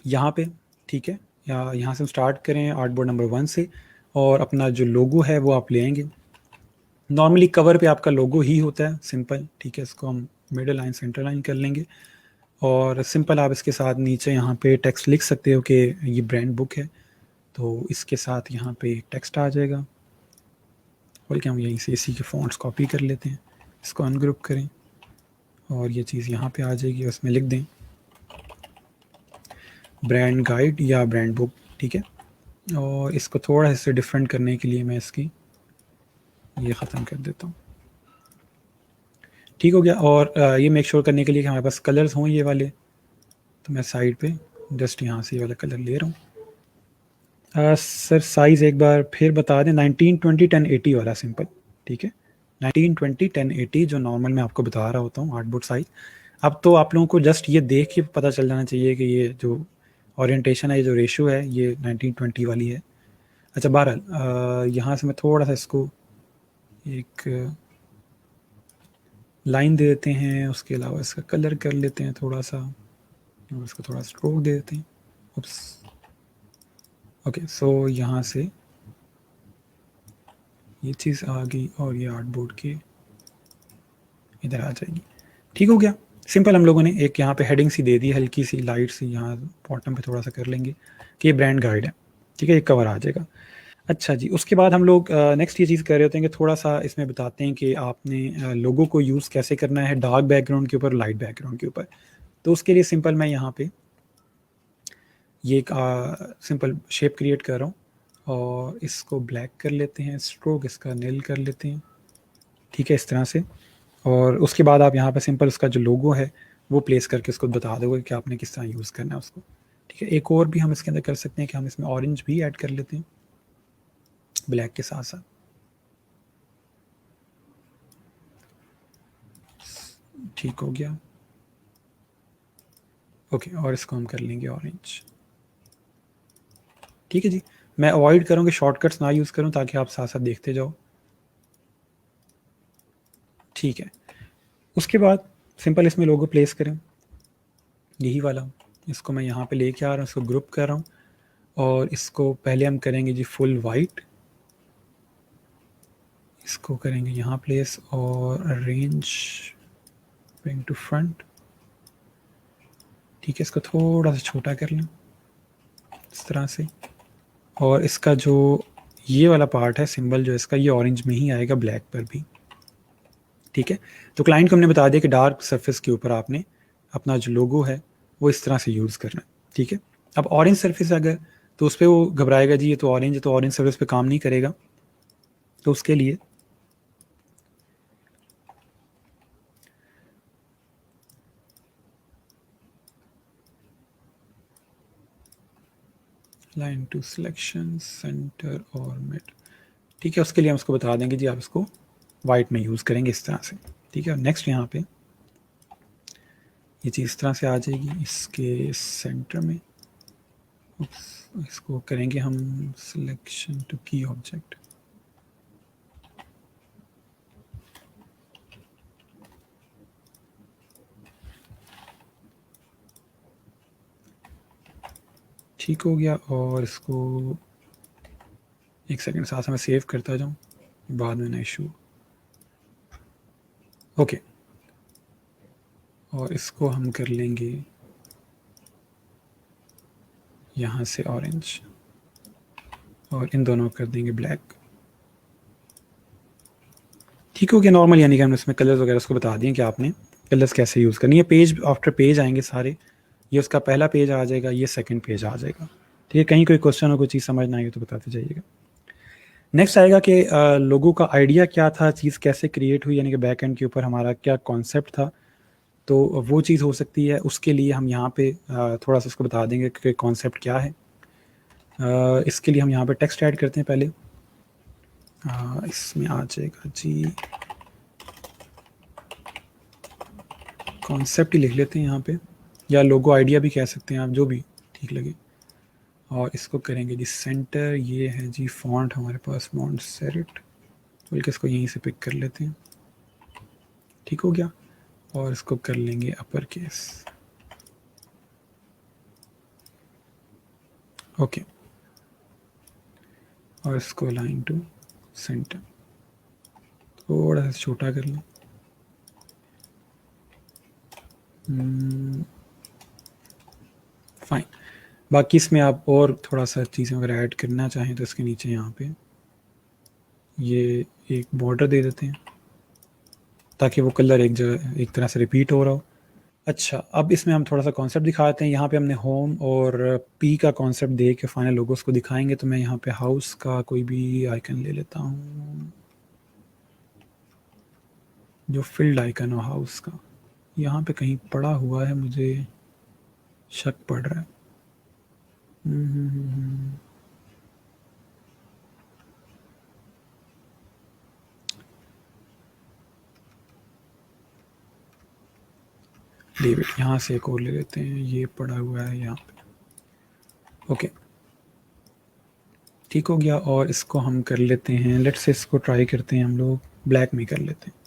यहाँ पे, ठीक है? या यहाँ से हम स्टार्ट करें आर्टबोर्ड नंबर 1 से, और अपना जो लोगो है वो आप ले आएंगे। नॉर्मली कवर पे आपका लोगो ही होता है, सिंपल, ठीक है? इसको हम मिडल लाइन सेंटर लाइन कर लेंगे, और सिंपल आप इसके साथ नीचे यहाँ पे टेक्स्ट लिख सकते हो कि ये ब्रांड बुक है, तो इसके साथ यहाँ पे टेक्स्ट आ जाएगा। बल्कि हम यहीं से इसी के फ़ॉन्ट्स कॉपी कर लेते हैं, इसको अनग्रुप करें और ये चीज़ यहाँ पे आ जाएगी, उसमें लिख दें ब्रांड गाइड या ब्रांड बुक, ठीक है? और इसको थोड़ा इससे डिफरेंट करने के लिए मैं इसकी ये ख़त्म कर देता हूँ। ठीक हो गया? और ये मेक श्योर करने के लिए कि हमारे पास कलर्स हों ये वाले, तो मैं साइड पे जस्ट यहाँ से ये वाला कलर ले रहा हूँ। सर साइज़ एक बार फिर बता दें, 1920x1080 वाला सिंपल, ठीक है? 1920x1080 जो नॉर्मल मैं आपको बता रहा होता हूँ आर्टबोर्ड साइज़। अब तो आप लोगों को जस्ट ये देख के पता चल जाना चाहिए कि ये जो ओरिएंटेशन है, ये जो रेशियो है, ये 1920 वाली है। अच्छा, बहरहाल यहाँ से मैं थोड़ा सा इसको एक लाइन दे देते हैं, उसके अलावा इसका कलर कर लेते हैं थोड़ा सा, और इसको थोड़ा स्ट्रोक दे देते हैं। उप्स, ओके, सो यहाँ से ये चीज़ आ गई और ये आर्टबोर्ड के इधर आ जाएगी। ठीक हो गया? सिंपल हम लोगों ने एक यहाँ पे हेडिंग सी दे दी, हल्की सी लाइट सी, यहाँ बॉटम पे थोड़ा सा कर लेंगे कि ये ब्रांड गाइड है, ठीक है? ये कवर आ जाएगा। अच्छा जी, उसके बाद हम लोग नेक्स्ट ये चीज़ कर रहे होते हैं कि थोड़ा सा इसमें बताते हैं कि आपने लोगो को यूज़ कैसे करना है, डार्क बैकग्राउंड के ऊपर, लाइट बैकग्राउंड के ऊपर। तो उसके लिए सिंपल मैं यहाँ पे ये एक सिंपल शेप क्रिएट कर रहा हूँ, और इसको ब्लैक कर लेते हैं, स्ट्रोक इसका नील कर लेते हैं, ठीक है? इस तरह से। और उसके बाद आप यहाँ पे सिंपल उसका जो लोगो है वो प्लेस करके उसको बता दोगे कि आपने किस तरह यूज़ करना है उसको, ठीक है? एक और भी हम इसके अंदर कर सकते हैं कि हम इसमें ऑरेंज भी ऐड कर लेते हैं ब्लैक के साथ साथ। ठीक हो गया। ओके, और इसको हम कर लेंगे ऑरेंज। ठीक है जी, मैं अवॉइड करूँ कि शॉर्टकट्स ना यूज़ करूँ ताकि आप साथ साथ देखते जाओ। ठीक है, उसके बाद सिंपल इसमें लोगो प्लेस करें, यही वाला। इसको मैं यहाँ पे लेके आ रहा हूँ, इसको ग्रुप कर रहा हूँ, और इसको पहले हम करेंगे जी फुल वाइट। इसको करेंगे यहाँ प्लेस और अरेंज ब्रिंग टू फ्रंट। ठीक है, इसको थोड़ा सा छोटा कर लें इस तरह से। और इसका जो ये वाला पार्ट है सिंबल जो इसका, ये ऑरेंज में ही आएगा, ब्लैक पर भी। ठीक है, तो क्लाइंट को हमने बता दिया कि डार्क सरफेस के ऊपर आपने अपना जो लोगो है वो इस तरह से यूज़ करना है। ठीक है, अब ऑरेंज सरफेस अगर, तो उस पर वो घबराएगा जी ये तो ऑरेंज है, तो ऑरेंज सरफेस पे काम नहीं करेगा। तो उसके लिए लाइन टू सिलेक्शन सेंटर और मिड। ठीक है, उसके लिए हम उसको बता देंगे जी आप इसको वाइट में यूज़ करेंगे इस तरह से। ठीक है, नेक्स्ट यहाँ पे ये चीज़ इस तरह से आ जाएगी इसके सेंटर में। इसको करेंगे हम सिलेक्शन टू की ऑब्जेक्ट। ठीक हो गया, और इसको एक सेकंड साथ में सेव करता जाऊँ, बाद में ना इशू। ओके, और इसको हम कर लेंगे यहाँ से ऑरेंज, और इन दोनों कर देंगे ब्लैक। ठीक हो गया नॉर्मल, यानी कि हमने इसमें कलर्स वगैरह उसको बता दिए कि आपने कलर्स कैसे यूज़ करनी है। पेज आफ्टर पेज आएंगे सारे, ये उसका पहला पेज आ जाएगा, ये सेकंड पेज आ जाएगा। ठीक है, कहीं कोई क्वेश्चन हो, कोई चीज़ समझ ना आई तो बताते जाइएगा। नेक्स्ट आएगा कि लोगों का आइडिया क्या था, चीज़ कैसे क्रिएट हुई, यानी कि बैक एंड के ऊपर हमारा क्या कॉन्सेप्ट था। तो वो चीज़ हो सकती है, उसके लिए हम यहाँ पे थोड़ा सा उसको बता देंगे कि कॉन्सेप्ट क्या है। इसके लिए हम यहाँ पे टेक्स्ट ऐड करते हैं पहले। इसमें आ जाएगा जी कॉन्सेप्ट ही लिख लेते हैं यहाँ पे, या लोगो आइडिया भी कह सकते हैं आप, जो भी ठीक लगे। और इसको करेंगे जी सेंटर, ये है जी फॉन्ट हमारे पास मॉन्टसेरेट, बल्कि इसको यहीं से पिक कर लेते हैं। ठीक हो गया, और इसको कर लेंगे अपर केस। ओके, और इसको लाइन टू सेंटर थोड़ा सा छोटा कर लें। फाइन। बाकी इसमें आप और थोड़ा सा चीज़ें अगर ऐड करना चाहें तो इसके नीचे यहाँ पे ये एक बॉर्डर दे देते हैं ताकि वो कलर एक जगह एक तरह से रिपीट हो रहा हो। अच्छा, अब इसमें हम थोड़ा सा कॉन्सेप्ट दिखाते हैं। यहाँ पे हमने होम और पी का कॉन्सेप्ट दे के फाइनल लोगोस को दिखाएंगे। तो मैं यहाँ पे हाउस का कोई भी आइकन ले लेता हूँ, जो फील्ड आइकन हो हाउस का। यहाँ पे कहीं पड़ा हुआ है, मुझे शक पड़ रहा है। डेविड, यहाँ से एक और ले लेते हैं, ये पड़ा हुआ है यहाँ पे। ओके, ठीक हो गया, और इसको हम कर लेते हैं, लेट्स से इसको ट्राई करते हैं हम लोग ब्लैक में कर लेते हैं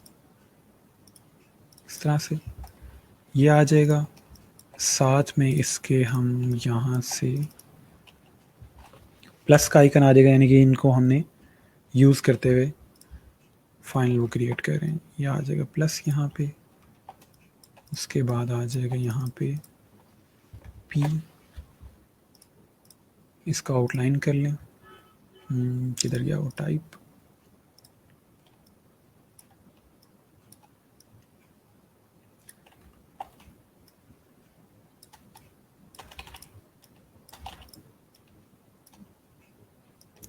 इस तरह से। ये आ जाएगा, साथ में इसके हम यहाँ से प्लस का आइकन आ जाएगा, यानी कि इनको हमने यूज़ करते हुए फाइनल वो क्रिएट कर रहे हैं। ये आ जाएगा प्लस यहाँ पे, उसके बाद आ जाएगा यहाँ पे पी। इसका आउटलाइन कर लें, किधर गया वो टाइप।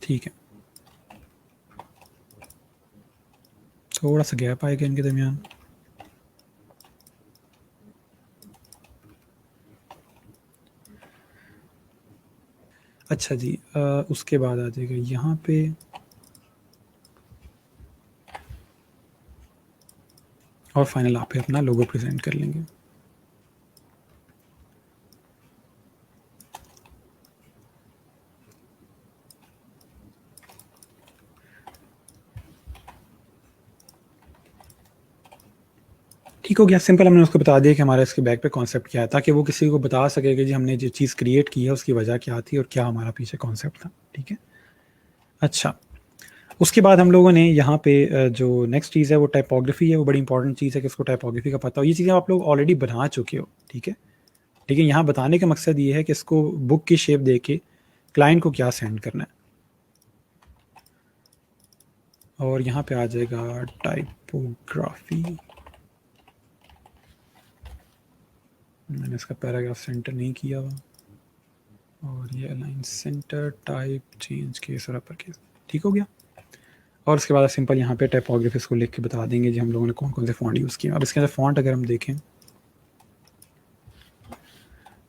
ठीक है, थोड़ा सा गैप आएगा इनके दरमियान। अच्छा जी, उसके बाद आ जाएगा यहाँ पे और फाइनल आप पे अपना लोगो प्रेजेंट कर लेंगे। ठीक हो गया, सिंपल हमने उसको बता दिया कि हमारा इसके बैक पे कॉन्सेप्ट क्या है, ताकि वो किसी को बता सके कि जी हमने जो चीज़ क्रिएट की है उसकी वजह क्या थी और क्या हमारा पीछे कॉन्सेप्ट था। ठीक है, अच्छा, उसके बाद हम लोगों ने यहाँ पे जो नेक्स्ट चीज़ है वो टाइपोग्राफी है। वो बड़ी इंपॉर्टेंट चीज़ है कि उसको टाइपोग्राफी का पता हो। ये चीज़ें आप लोग ऑलरेडी बना चुके हो, ठीक है, लेकिन यहाँ बताने का मकसद ये है कि इसको बुक की शेप दे के क्लाइंट को क्या सेंड करना है। और यहाँ पे आ जाएगा टाइपोग्राफी। मैंने इसका पैराग्राफ सेंटर नहीं किया हुआ, और ये align centre, type change case और अपर केस। ठीक हो गया। और उसके बाद सिंपल यहाँ पे टाइपोग्राफी को लिख के बता देंगे जी हम लोगों ने कौन कौन से फ़ॉन्ट यूज़ किए। अब इसके अंदर फ़ॉन्ट अगर हम देखें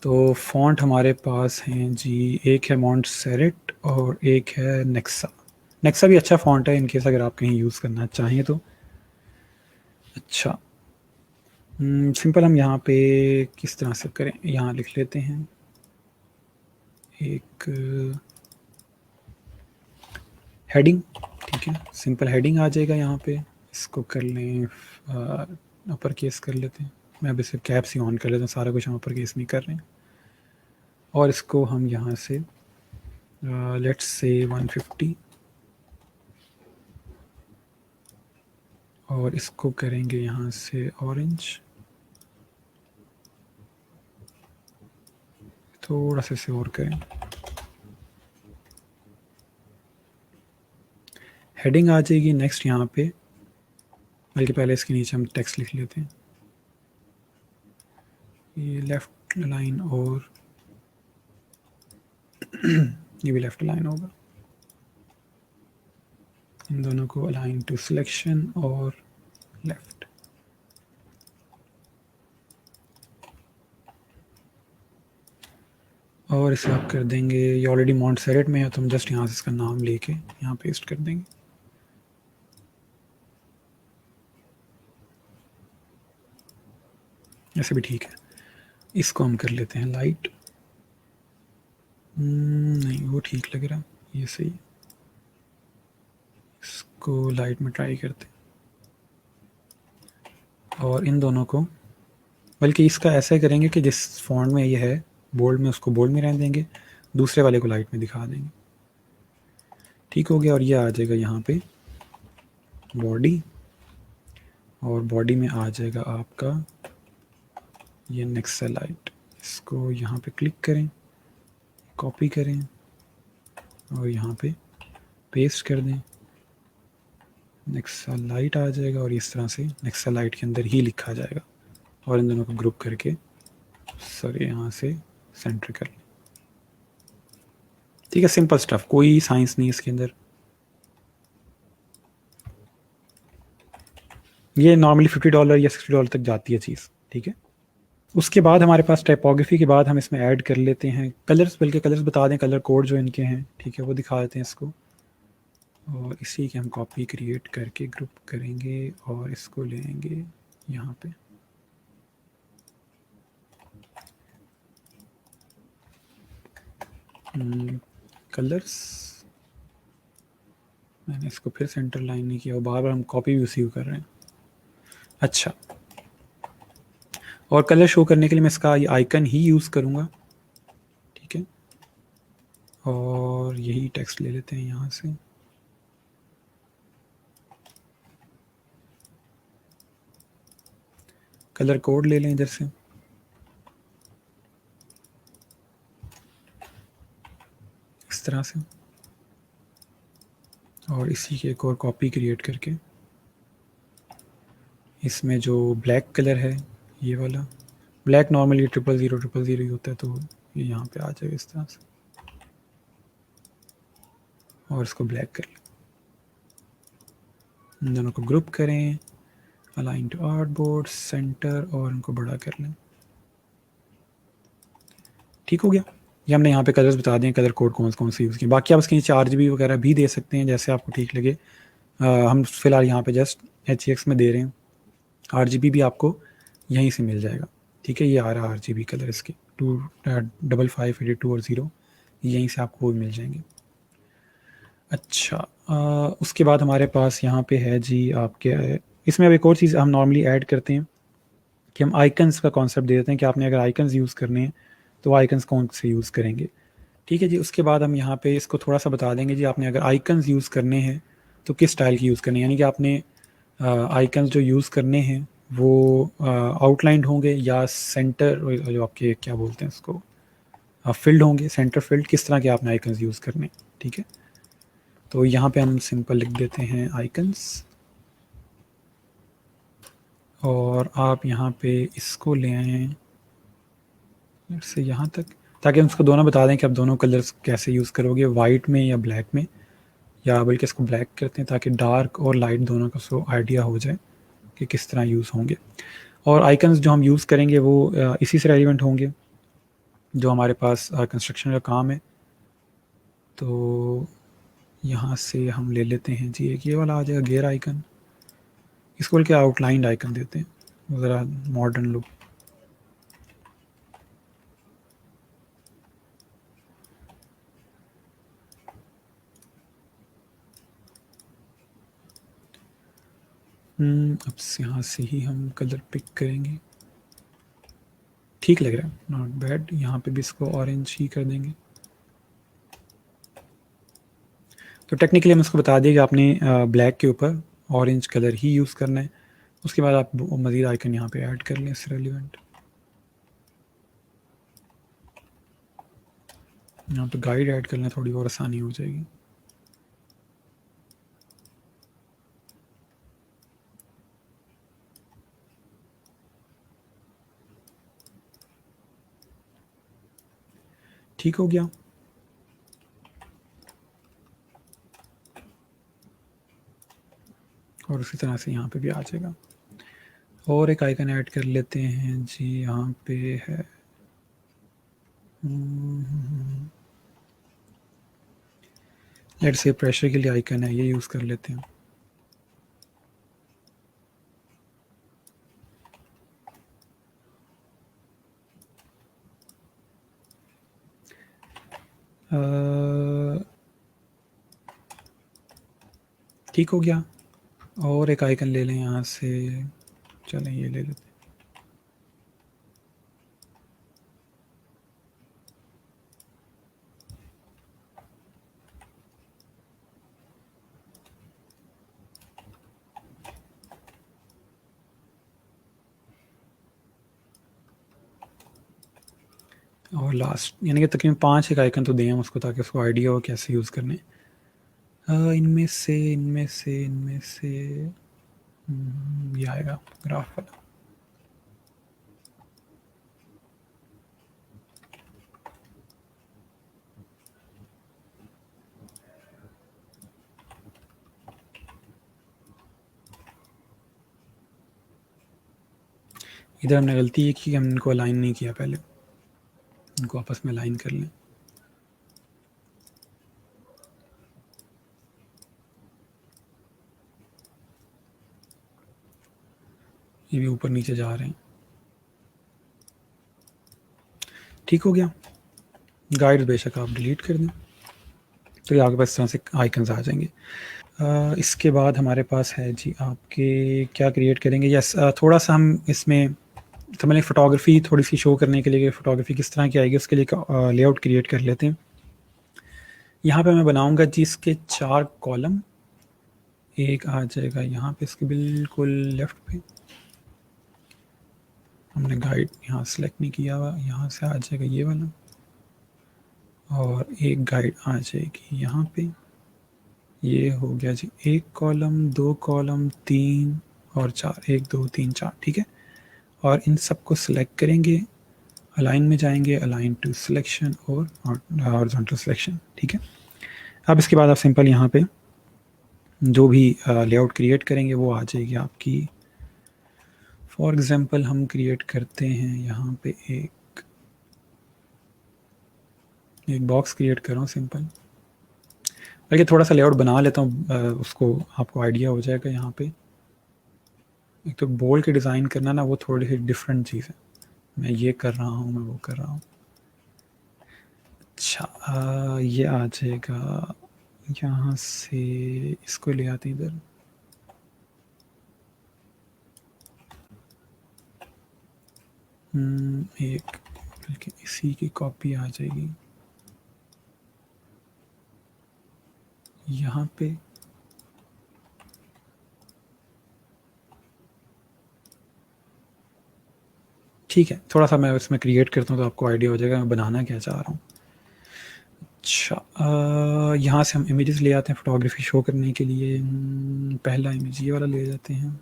तो फ़ॉन्ट हमारे पास हैं जी, एक है मॉन्टसेरेट और एक है नेक्सा। नेक्सा भी अच्छा फ़ॉन्ट है इनकेस अगर आप कहीं यूज़ करना चाहें तो। अच्छा, सिंपल हम यहाँ पे किस तरह से करें, यहाँ लिख लेते हैं एक हेडिंग। ठीक है, सिंपल हेडिंग आ जाएगा यहाँ पे। इसको कर लें अपर केस कर लेते हैं। मैं अभी सिर्फ कैप्स ही ऑन कर लेता हूँ, सारा कुछ हम अपर केस नहीं कर रहे हैं। और इसको हम यहाँ से लेट्स से 150, और इसको करेंगे यहाँ से ऑरेंज, थोड़ा सा इसे और करें। हेडिंग आ जाएगी नेक्स्ट यहाँ पे, बल्कि पहले इसके नीचे हम टेक्स्ट लिख लेते हैं। ये लेफ्ट लाइन और ये भी लेफ्ट लाइन होगा। इन दोनों को अलाइन टू सिलेक्शन और लेफ्ट। और इसे आप कर देंगे, ये ऑलरेडी मॉन्टसेरेट में है तो हम जस्ट यहाँ से इसका नाम लेके यहाँ पेस्ट कर देंगे। ऐसे भी ठीक है। इसको हम कर लेते हैं लाइट। नहीं वो ठीक लग रहा, ये सही। इसको लाइट में ट्राई करते हैं। और इन दोनों को, बल्कि इसका ऐसा करेंगे कि जिस फॉन्ट में ये है बोल्ड में, उसको बोल्ड में रहने देंगे, दूसरे वाले को लाइट में दिखा देंगे। ठीक हो गया। और ये आ जाएगा यहाँ पे बॉडी, और बॉडी में आ जाएगा आपका ये नेक्सा लाइट। इसको यहाँ पे क्लिक करें, कॉपी करें और यहाँ पे पेस्ट कर दें। नेक्सा लाइट आ जाएगा और इस तरह से नेक्सा लाइट के अंदर ही लिखा जाएगा। और इन दोनों को ग्रुप करके सर यहाँ से सेंटर कर लें। ठीक है, सिंपल स्टफ, कोई साइंस नहीं इसके अंदर। ये नॉर्मली $50 या $60 तक जाती है चीज़। ठीक है, उसके बाद हमारे पास टाइपोग्राफी के बाद हम इसमें ऐड कर लेते हैं कलर्स, बल्कि कलर्स बता दें, कलर कोड जो इनके हैं, ठीक है, वो दिखा देते हैं इसको। और इसी के हम कॉपी क्रिएट करके ग्रुप करेंगे और इसको लेंगे यहाँ पे। कलर्स, मैंने इसको फिर सेंटर लाइन नहीं किया, बार बार हम कॉपी भी उसी को कर रहे हैं। अच्छा, और कलर शो करने के लिए मैं इसका ये आइकन ही यूज़ करूँगा। ठीक है, और यही टेक्स्ट ले लेते हैं यहाँ से। कलर कोड ले लें इधर से, इस तरह से। और इसी के एक और कॉपी क्रिएट करके इसमें जो ब्लैक कलर है, ये वाला ब्लैक नॉर्मली 000 ही होता है, तो ये यहाँ पे आ जाएगा इस तरह से। और इसको ब्लैक कर लें, इन दोनों को ग्रुप करें, अलाइन टू आर्टबोर्ड, सेंटर, और इनको बड़ा कर लें। ठीक हो गया। ये हमने यहाँ पे कलर्स बता दें, कलर कोड कौन कौन से यूज़ किए। बाकी आप इसके नीचे RGB वगैरह भी दे सकते हैं, जैसे आपको ठीक लगे। हम फिलहाल यहाँ पे जस्ट HEX में दे रहे हैं। RGB भी आपको यहीं से मिल जाएगा, ठीक है। ये आ रहा RGB कलर इसके 25582 और 0, यहीं से आपको वो मिल जाएंगे। अच्छा, उसके बाद हमारे पास यहाँ पे है जी आपके, इसमें अब एक और चीज़ हम नॉर्मली ऐड करते हैं कि हम आइकन्स का कॉन्सेप्ट दे देते हैं कि आपने अगर आइकन्स यूज़ करने हैं तो आइकन्स कौन से यूज़ करेंगे, ठीक है जी। उसके बाद हम यहाँ पे इसको थोड़ा सा बता देंगे जी, आपने अगर आइकन्स यूज़ करने हैं तो किस स्टाइल की यूज़ करने हैं, यानी कि आपने आइकन्स जो यूज़ करने हैं वो आउटलाइंड होंगे या सेंटर, जो आपके क्या बोलते हैं उसको, फील्ड होंगे, सेंटर फील्ड, किस तरह के आपने आइकन्स यूज़ करने, ठीक है। तो यहाँ पे हम सिंपल लिख देते हैं आइकन्स, और आप यहाँ पे इसको ले आएँ से यहाँ तक, ताकि हम उसको दोनों बता दें कि आप दोनों कलर्स कैसे यूज़ करोगे, वाइट में या ब्लैक में, या बल्कि इसको ब्लैक करते हैं ताकि डार्क और लाइट दोनों का सो आइडिया हो जाए कि किस तरह यूज़ होंगे। और आइकन्स जो हम यूज़ करेंगे वो इसी से रेलिवेंट होंगे जो हमारे पास कंस्ट्रक्शन का काम है। तो यहाँ से हम ले लेते हैं जी, एक ये वाला आ जाएगा गियर आइकन, इसको बल्कि आउटलाइंड आइकन देते हैं, ज़रा मॉडर्न लुक। अब यहाँ से ही हम कलर पिक करेंगे, ठीक लग रहा है, नॉट बैड। यहाँ पे भी इसको ऑरेंज ही कर देंगे। तो टेक्निकली हम इसको बता दिए कि आपने ब्लैक के ऊपर ऑरेंज कलर ही यूज़ करना है। उसके बाद आप मज़ीद आइकन यहाँ पे ऐड कर लें इससे रेलिवेंट। यहाँ पे गाइड ऐड कर लें, थोड़ी और आसानी हो जाएगी। ठीक हो गया। और उसी तरह से यहाँ पे भी आ जाएगा। और एक आइकन ऐड कर लेते हैं जी, यहाँ पे है लेट्स से प्रेशर के लिए आइकन है, ये यूज़ कर लेते हैं। ठीक हो गया। और एक आइकन ले लें यहाँ से, चलें ये ले लेते हैं। और लास्ट, यानी कि तकरीबन 5 एक आइकन तो दें हम उसको, ताकि उसको आइडिया हो कैसे यूज़ करने। इनमें से ये आएगा ग्राफ वाला। इधर हमने गलती ये की कि हमने इनको अलाइन नहीं किया पहले, इनको आपस में अलाइन कर लें। ये भी ऊपर नीचे जा रहे हैं। ठीक हो गया। गाइड बेशक आप डिलीट कर दें, तो ये आपके पास इस तरह से आइकन्स आ जाएंगे। इसके बाद हमारे पास है जी आपके, क्या क्रिएट करेंगे, यस थोड़ा सा हम इसमें तो मैंने फ़ोटोग्राफी थोड़ी सी शो करने के लिए कि फ़ोटोग्राफी किस तरह की आएगी, उसके लिए लेआउट क्रिएट कर लेते हैं। यहाँ पे मैं बनाऊँगा जी इसके 4 कॉलम, एक आ जाएगा यहाँ पे इसके बिल्कुल लेफ़्ट पे, हमने गाइड यहाँ सेलेक्ट नहीं किया हुआ, यहाँ से आ जाएगा ये वाला, और एक गाइड आ जाएगी यहाँ पे। ये हो गया जी 1 कॉलम, 2 कॉलम, 3 और 4, 1 2 3 4, ठीक है। और इन सबको सिलेक्ट करेंगे, अलाइन में जाएंगे, अलाइन टू सिलेक्शन और हॉरिजॉन्टल सिलेक्शन, ठीक है। अब इसके बाद आप सिंपल यहाँ पे जो भी लेआउट क्रिएट करेंगे वो आ जाएगी आपकी। फॉर एग्जांपल हम क्रिएट करते हैं यहाँ पे एक बॉक्स क्रिएट कर रहा हूँ सिंपल, बल्कि थोड़ा सा लेआउट बना लेता हूँ, उसको आपको आइडिया हो जाएगा। यहाँ पे एक तो बॉल के डिज़ाइन करना ना वो थोड़ी सी डिफरेंट चीज़ है। मैं ये कर रहा हूँ, मैं वो कर रहा हूँ। अच्छा ये आ जाएगा यहाँ से, इसको ले आते हैं इधर। एक बल्कि इसी की कॉपी आ जाएगी यहाँ पे। ठीक है, थोड़ा सा मैं इसमें क्रिएट करता हूँ तो आपको आइडिया हो जाएगा मैं बनाना क्या चाह रहा हूँ। अच्छा यहाँ से हम इमेजेस ले आते हैं फोटोग्राफी शो करने के लिए। पहला इमेज ये वाला ले जाते हैं।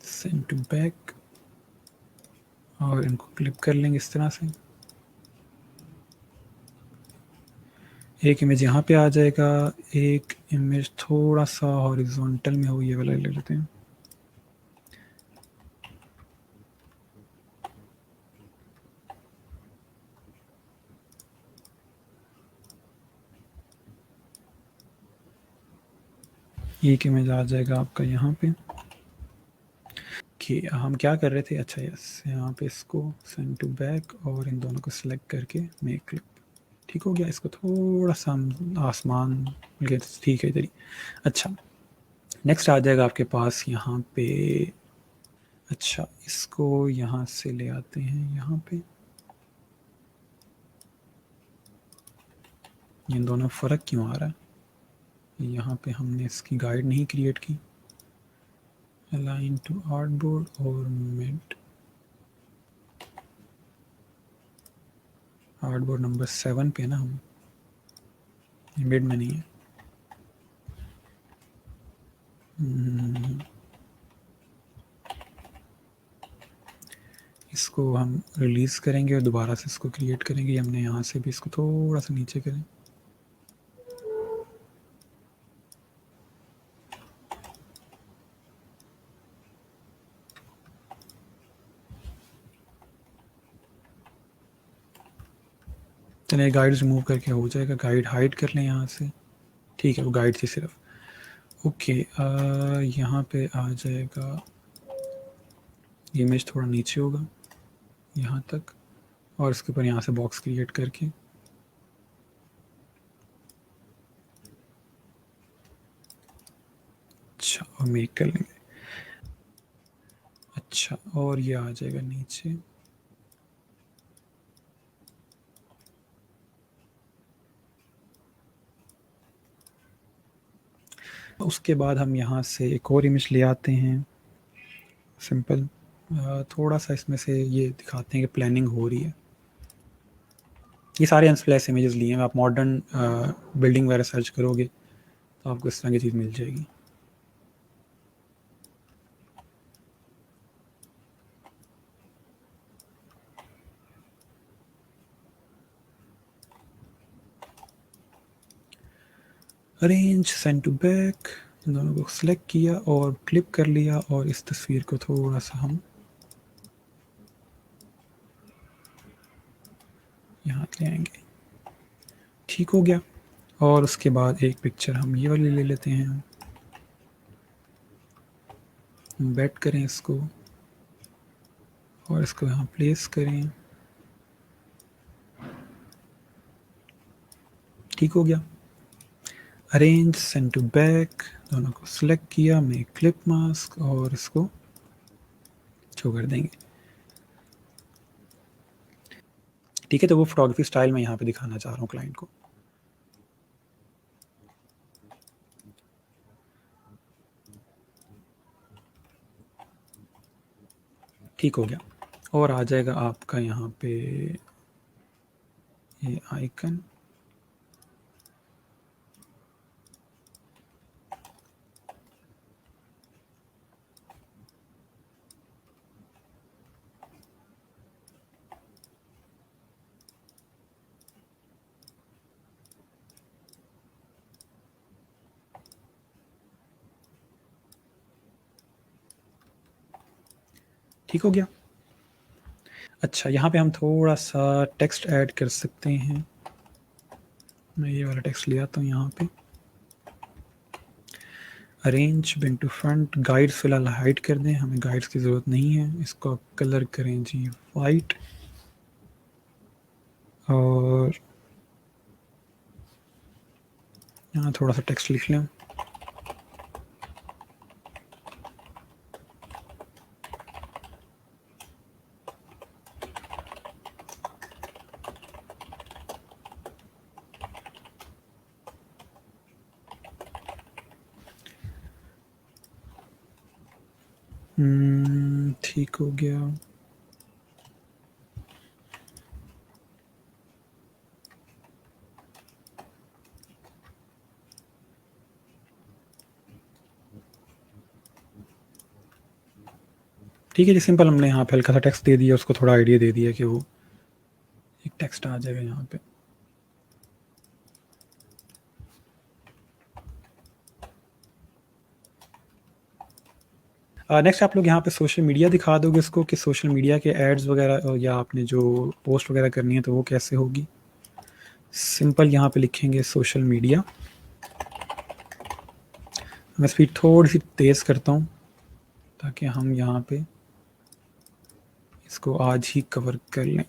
सेंड टू बैक और इनको क्लिक कर लेंगे इस तरह से। एक इमेज यहाँ पे आ जाएगा, एक इमेज थोड़ा सा हॉरिजॉन्टल में हो, ये वाला ले लेते हैं। एक इमेज आ जाएगा आपका यहाँ पे कि हम क्या कर रहे थे। अच्छा यस, यहाँ पे इसको सेंड टू बैक और इन दोनों को सिलेक्ट करके मेक क्लिप। ठीक हो गया। इसको थोड़ा सा आसमान ठीक है इधर ही। अच्छा नेक्स्ट आ जाएगा आपके पास यहाँ पे। अच्छा इसको यहाँ से ले आते हैं यहाँ पे। इन दोनों फ़र्क क्यों आ रहा है? यहाँ पे हमने इसकी गाइड नहीं क्रिएट की। अलाइन टू आर्टबोर्ड और मिड, आर्टबोर्ड नंबर 7 पे ना हम, मिड में नहीं है। इसको हम रिलीज़ करेंगे और दोबारा से इसको क्रिएट करेंगे। हमने यहाँ से भी इसको थोड़ा सा नीचे करें। चलिए गाइड रिमूव करके हो जाएगा। गाइड हाइड कर लें यहाँ से। ठीक है, वो गाइड थी सिर्फ। ओके यहाँ पे आ जाएगा, इमेज थोड़ा नीचे होगा यहाँ तक और इसके ऊपर यहाँ से बॉक्स क्रिएट करके। अच्छा और मेक कर लेंगे। अच्छा और ये आ जाएगा नीचे। उसके बाद हम यहाँ से एक और इमेज ले आते हैं सिंपल। थोड़ा सा इसमें से ये दिखाते हैं कि प्लानिंग हो रही है। ये सारे अनस्प्लैश इमेजेस लिए हैं। आप मॉडर्न बिल्डिंग वगैरह सर्च करोगे तो आपको इस तरह की चीज़ मिल जाएगी। अरेंज, सेंड टू बैक, इन दोनों को सिलेक्ट किया और क्लिप कर लिया और इस तस्वीर को थोड़ा सा हम यहाँ ले आएंगे। ठीक हो गया। और उसके बाद एक पिक्चर हम ये वाली ले लेते हैं। बैट करें इसको और इसको यहाँ प्लेस करें। ठीक हो गया। अरेंज, सेंड टू बैक, दोनों को सिलेक्ट किया, मेक क्लिप मास्क और इसको शो कर देंगे। ठीक है, तो वो फोटोग्राफी स्टाइल मैं यहाँ पे दिखाना चाह रहा हूँ क्लाइंट को। ठीक हो गया। और आ जाएगा आपका यहाँ पे ये आइकन। ठीक हो गया। अच्छा, यहाँ पे हम थोड़ा सा टेक्स्ट ऐड कर सकते हैं। मैं ये वाला टेक्स्ट ले आता हूँ यहाँ पे। Arrange bring to front, guides फिलहाल हाइड कर दें, हमें गाइड्स की ज़रूरत नहीं है। इसको कलर करें जी वाइट, और यहाँ थोड़ा सा टेक्स्ट लिख लें। ठीक हो गया। ठीक है जी, सिंपल। हमने यहाँ पे हल्का सा टेक्स्ट दे दिया, उसको थोड़ा आइडिया दे दिया कि वो एक टेक्स्ट आ जाएगा यहाँ पे। नेक्स्ट आप लोग यहाँ पे सोशल मीडिया दिखा दोगे उसको कि सोशल मीडिया के एड्स वगैरह या आपने जो पोस्ट वगैरह करनी है तो वो कैसे होगी। सिंपल यहाँ पे लिखेंगे सोशल मीडिया। मैं स्पीड थोड़ी सी तेज़ करता हूँ ताकि हम यहाँ पे इसको आज ही कवर कर लें।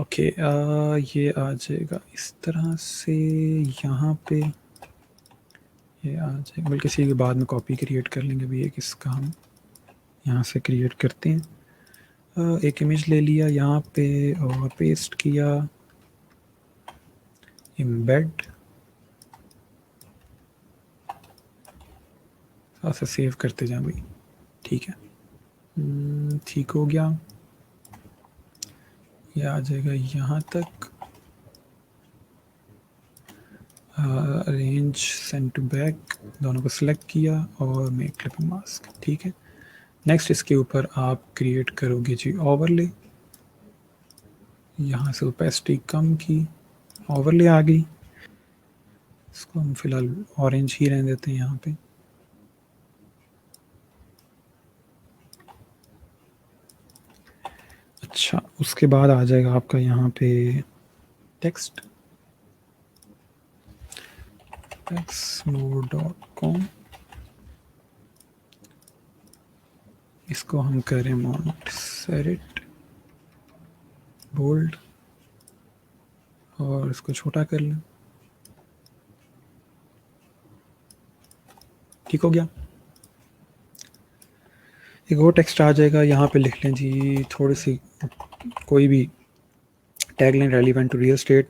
ओके, ये आ जाएगा इस तरह से यहाँ पे, ये आ जाएगा, बल्कि इसी के बाद में कॉपी क्रिएट कर लेंगे। अभी एक इसका हम यहाँ से क्रिएट करते हैं। एक इमेज ले लिया यहाँ पे और पेस्ट किया, एम्बेड, ऐसे सेव करते जाएं भाई। ठीक है, ठीक हो गया। ये आ जाएगा यहाँ तक। अरेंज सेंड टू बैक, दोनों को सिलेक्ट किया और मेक क्लिपिंग मास्क। ठीक है, नेक्स्ट इसके ऊपर आप क्रिएट करोगे जी ओवरले। यहाँ से ओपेसिटी कम की, ओवरले आ गई। इसको हम फिलहाल ऑरेंज ही रहने देते हैं यहाँ पे। अच्छा, उसके बाद आ जाएगा आपका यहाँ पे टेक्स्ट, xmore.com। इसको हम करें मोंटसेरेट बोल्ड और इसको छोटा कर लें। ठीक हो गया। एक और टेक्स्ट आ जाएगा, यहाँ पे लिख लें जी थोड़ी सी कोई भी tagline relevant to real estate.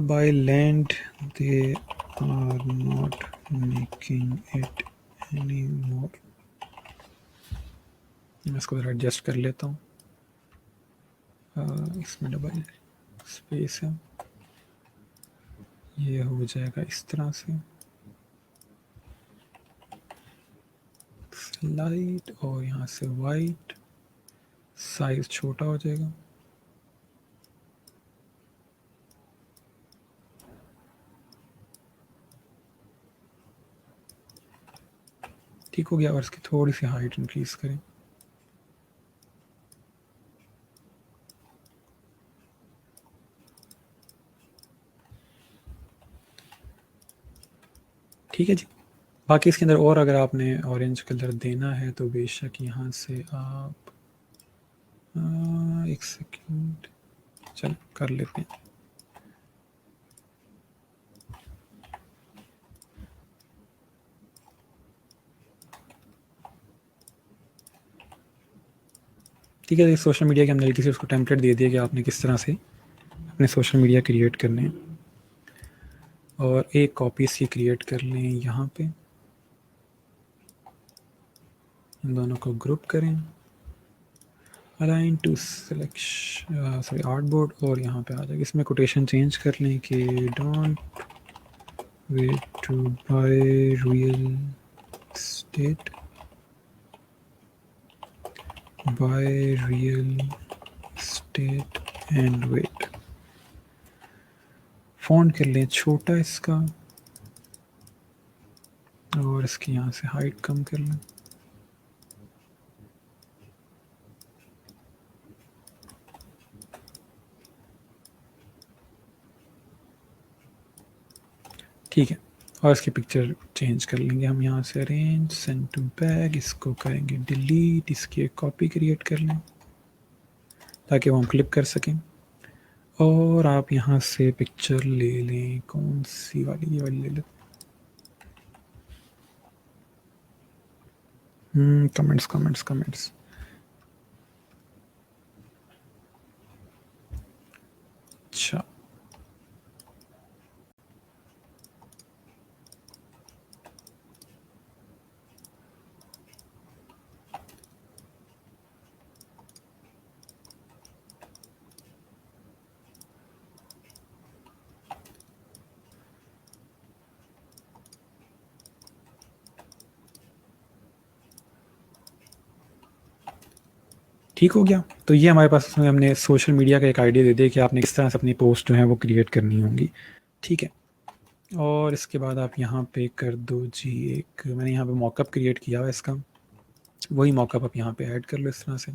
Buy land they are not making it any more. मैं इसको ज़रा एडजस्ट कर लेता हूँ। इसमें डबल स्पेस है, ये हो जाएगा इस तरह से स्लाइड, और यहाँ से वाइट, साइज छोटा हो जाएगा। ठीक हो गया, और इसकी थोड़ी सी हाइट इंक्रीज करें। ठीक है जी। बाकी इसके अंदर और अगर आपने ऑरेंज कलर देना है तो बेशक यहाँ से आप एक सेकंड, चल कर लेते हैं। ठीक है, सोशल मीडिया के हमने हल्की से उसको टेम्पलेट दे दिया कि आपने किस तरह से अपने सोशल मीडिया क्रिएट करने हैं, और एक कॉपी इसकी क्रिएट कर लें यहाँ पे। इन दोनों को ग्रुप करें, align to selection, sorry artboard, और यहाँ पे आ जाएगा। इसमें कोटेशन चेंज कर लें कि don't wait to buy real estate, buy real estate and wait. Font कर लें छोटा इसका, और इसकी यहाँ से हाइट कम कर लें। ठीक है, और इसकी पिक्चर चेंज कर लेंगे हम यहाँ से, अरेंज, सेंड टू बैक, इसको करेंगे डिलीट, इसकी एक कॉपी क्रिएट कर लें ताकि वो हम क्लिप कर सकें। और आप यहाँ से पिक्चर ले लें, कौन सी वाली, ये वाली ले लें। कमेंट्स कमेंट्स कमेंट्स, अच्छा ठीक हो गया। तो ये हमारे पास उसमें हमने सोशल मीडिया का एक आइडिया दे दिया कि आपने किस तरह से अपनी पोस्ट जो है वो क्रिएट करनी होंगी। ठीक है, और इसके बाद आप यहाँ पे कर दो जी, एक मैंने यहाँ पे मॉकअप क्रिएट किया हुआ है इसका, वही मॉकअप आप यहाँ पे ऐड कर लो इस तरह से।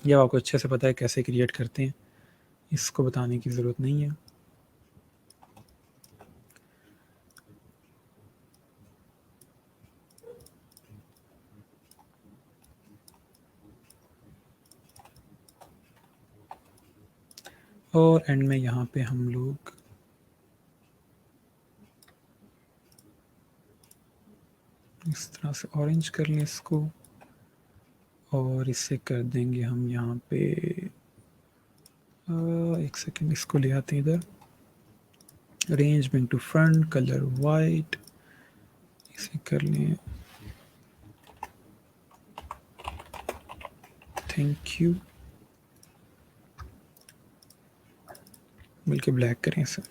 ये आपको अच्छे से पता है कैसे क्रिएट करते हैं, इसको बताने की ज़रूरत नहीं है। और एंड में यहाँ पे हम लोग इस तरह से ऑरेंज कर लें इसको, और इसे कर देंगे हम यहाँ पे एक सेकेंड, इसको ले आते हैं इधर, arrangement to front, colour white, इसे कर लें, थैंक यू, बल्कि ब्लैक करें इसे।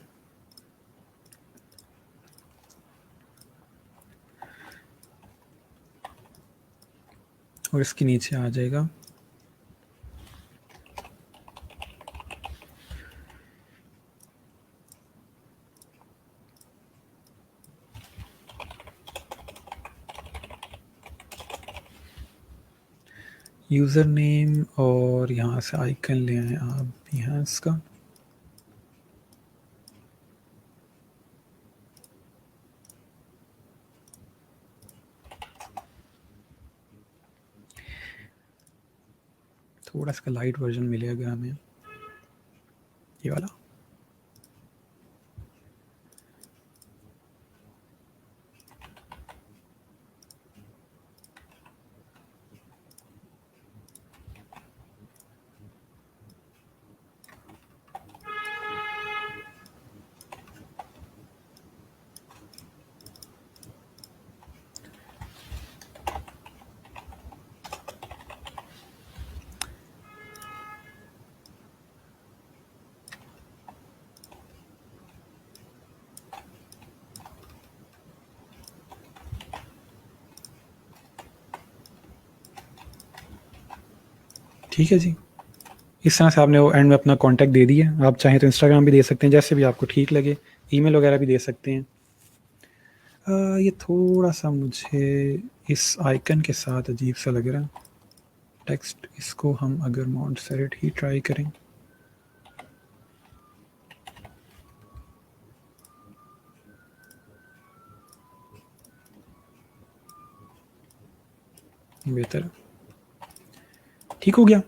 और इसके नीचे आ जाएगा यूज़र नेम, और यहाँ से आइकन ले आए आप बिहेंस का, थोड़ा इसका लाइट वर्जन मिलेगा हमें, ये वाला। ठीक है जी, इस तरह से आपने वो एंड में अपना कांटेक्ट दे दिया। आप चाहें तो इंस्टाग्राम भी दे सकते हैं, जैसे भी आपको ठीक लगे, ईमेल वगैरह भी दे सकते हैं। ये थोड़ा सा मुझे इस आइकन के साथ अजीब सा लग रहा है टेक्स्ट, इसको हम अगर मॉन्टसेरेट ही ट्राई करें, बेहतर, ठीक हो गया।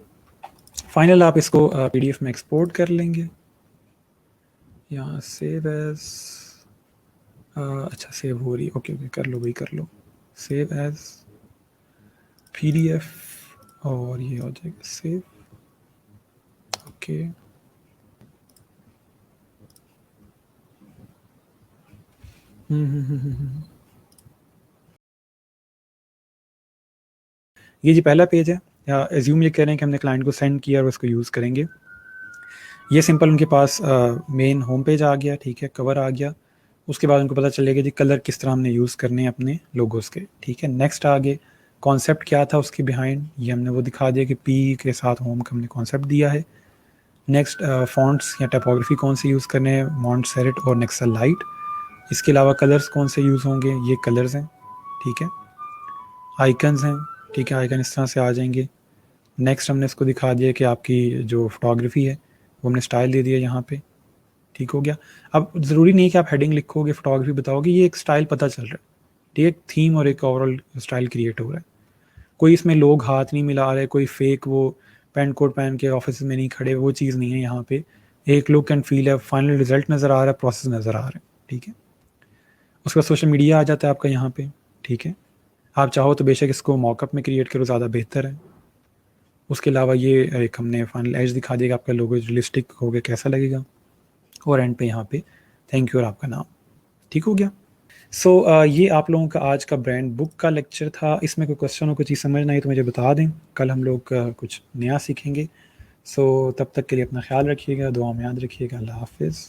फाइनल आप इसको पीडीएफ में एक्सपोर्ट कर लेंगे, यहाँ सेव एज, अच्छा सेव हो रही है, ओके ओके कर लो भाई कर लो, सेव एज पीडीएफ, और ये हो जाएगा सेव, ओके। ये जी पहला पेज है, एज्यूम ये कह रहे हैं कि हमने क्लाइंट को सेंड किया और उसको यूज़ करेंगे। ये सिंपल उनके पास मेन होम पेज आ गया, ठीक है, कवर आ गया। उसके बाद उनको पता चलेगा जी कलर किस तरह हमने यूज़ करने हैं अपने लोगोस के, ठीक है। नेक्स्ट आगे कॉन्सेप्ट क्या था उसके बिहाइंड, ये हमने वो दिखा दिया कि पी के साथ होम का हमने कॉन्सेप्ट दिया है। नेक्स्ट फॉन्ट्स या टाइपोग्राफी कौन से यूज़ करने हैं, मॉन्टसेरेट और नेक्सल लाइट। इसके अलावा कलर्स कौन से यूज़ होंगे, ये कलर्स हैं। ठीक है। आइकन्स हैं, ठीक है, आइकन इस तरह से आ जाएंगे। नेक्स्ट हमने इसको दिखा दिया कि आपकी जो फोटोग्राफी है वो हमने स्टाइल दे दिया यहाँ पे, ठीक हो गया। अब ज़रूरी नहीं कि आप हेडिंग लिखोगे, फोटोग्राफी बताओगे, ये एक स्टाइल पता चल रहा है, ठीक है, थीम और एक ओवरऑल स्टाइल क्रिएट हो रहा है। कोई इसमें लोग हाथ नहीं मिला रहे, कोई फेक वो पैंट कोट पहन के ऑफिस में नहीं खड़े, वो चीज़ नहीं है यहाँ पे। एक लुक एंड फील है, फाइनल रिजल्ट नज़र आ रहा है, प्रोसेस नज़र आ रहा है, ठीक है। उसके बाद सोशल मीडिया आ जाता है आपका यहाँ पे, ठीक है। आप चाहो तो बेशक इसको मॉकअप में क्रिएट करो, ज़्यादा बेहतर है। उसके अलावा ये एक हमने फाइनल एज दिखा दिया आपका लोगो रियलिस्टिक हो गया कैसा लगेगा, और एंड पे यहाँ पे थैंक यू और आपका नाम, ठीक हो गया। सो ये आप लोगों का आज का ब्रांड बुक का लेक्चर था। इसमें कोई क्वेश्चन हो, कोई चीज़ समझ नहीं तो मुझे बता दें, कल हम लोग कुछ नया सीखेंगे। सो तब तक के लिए अपना ख्याल रखिएगा, दुआ में याद रखिएगा। अल्लाह हाफिज़।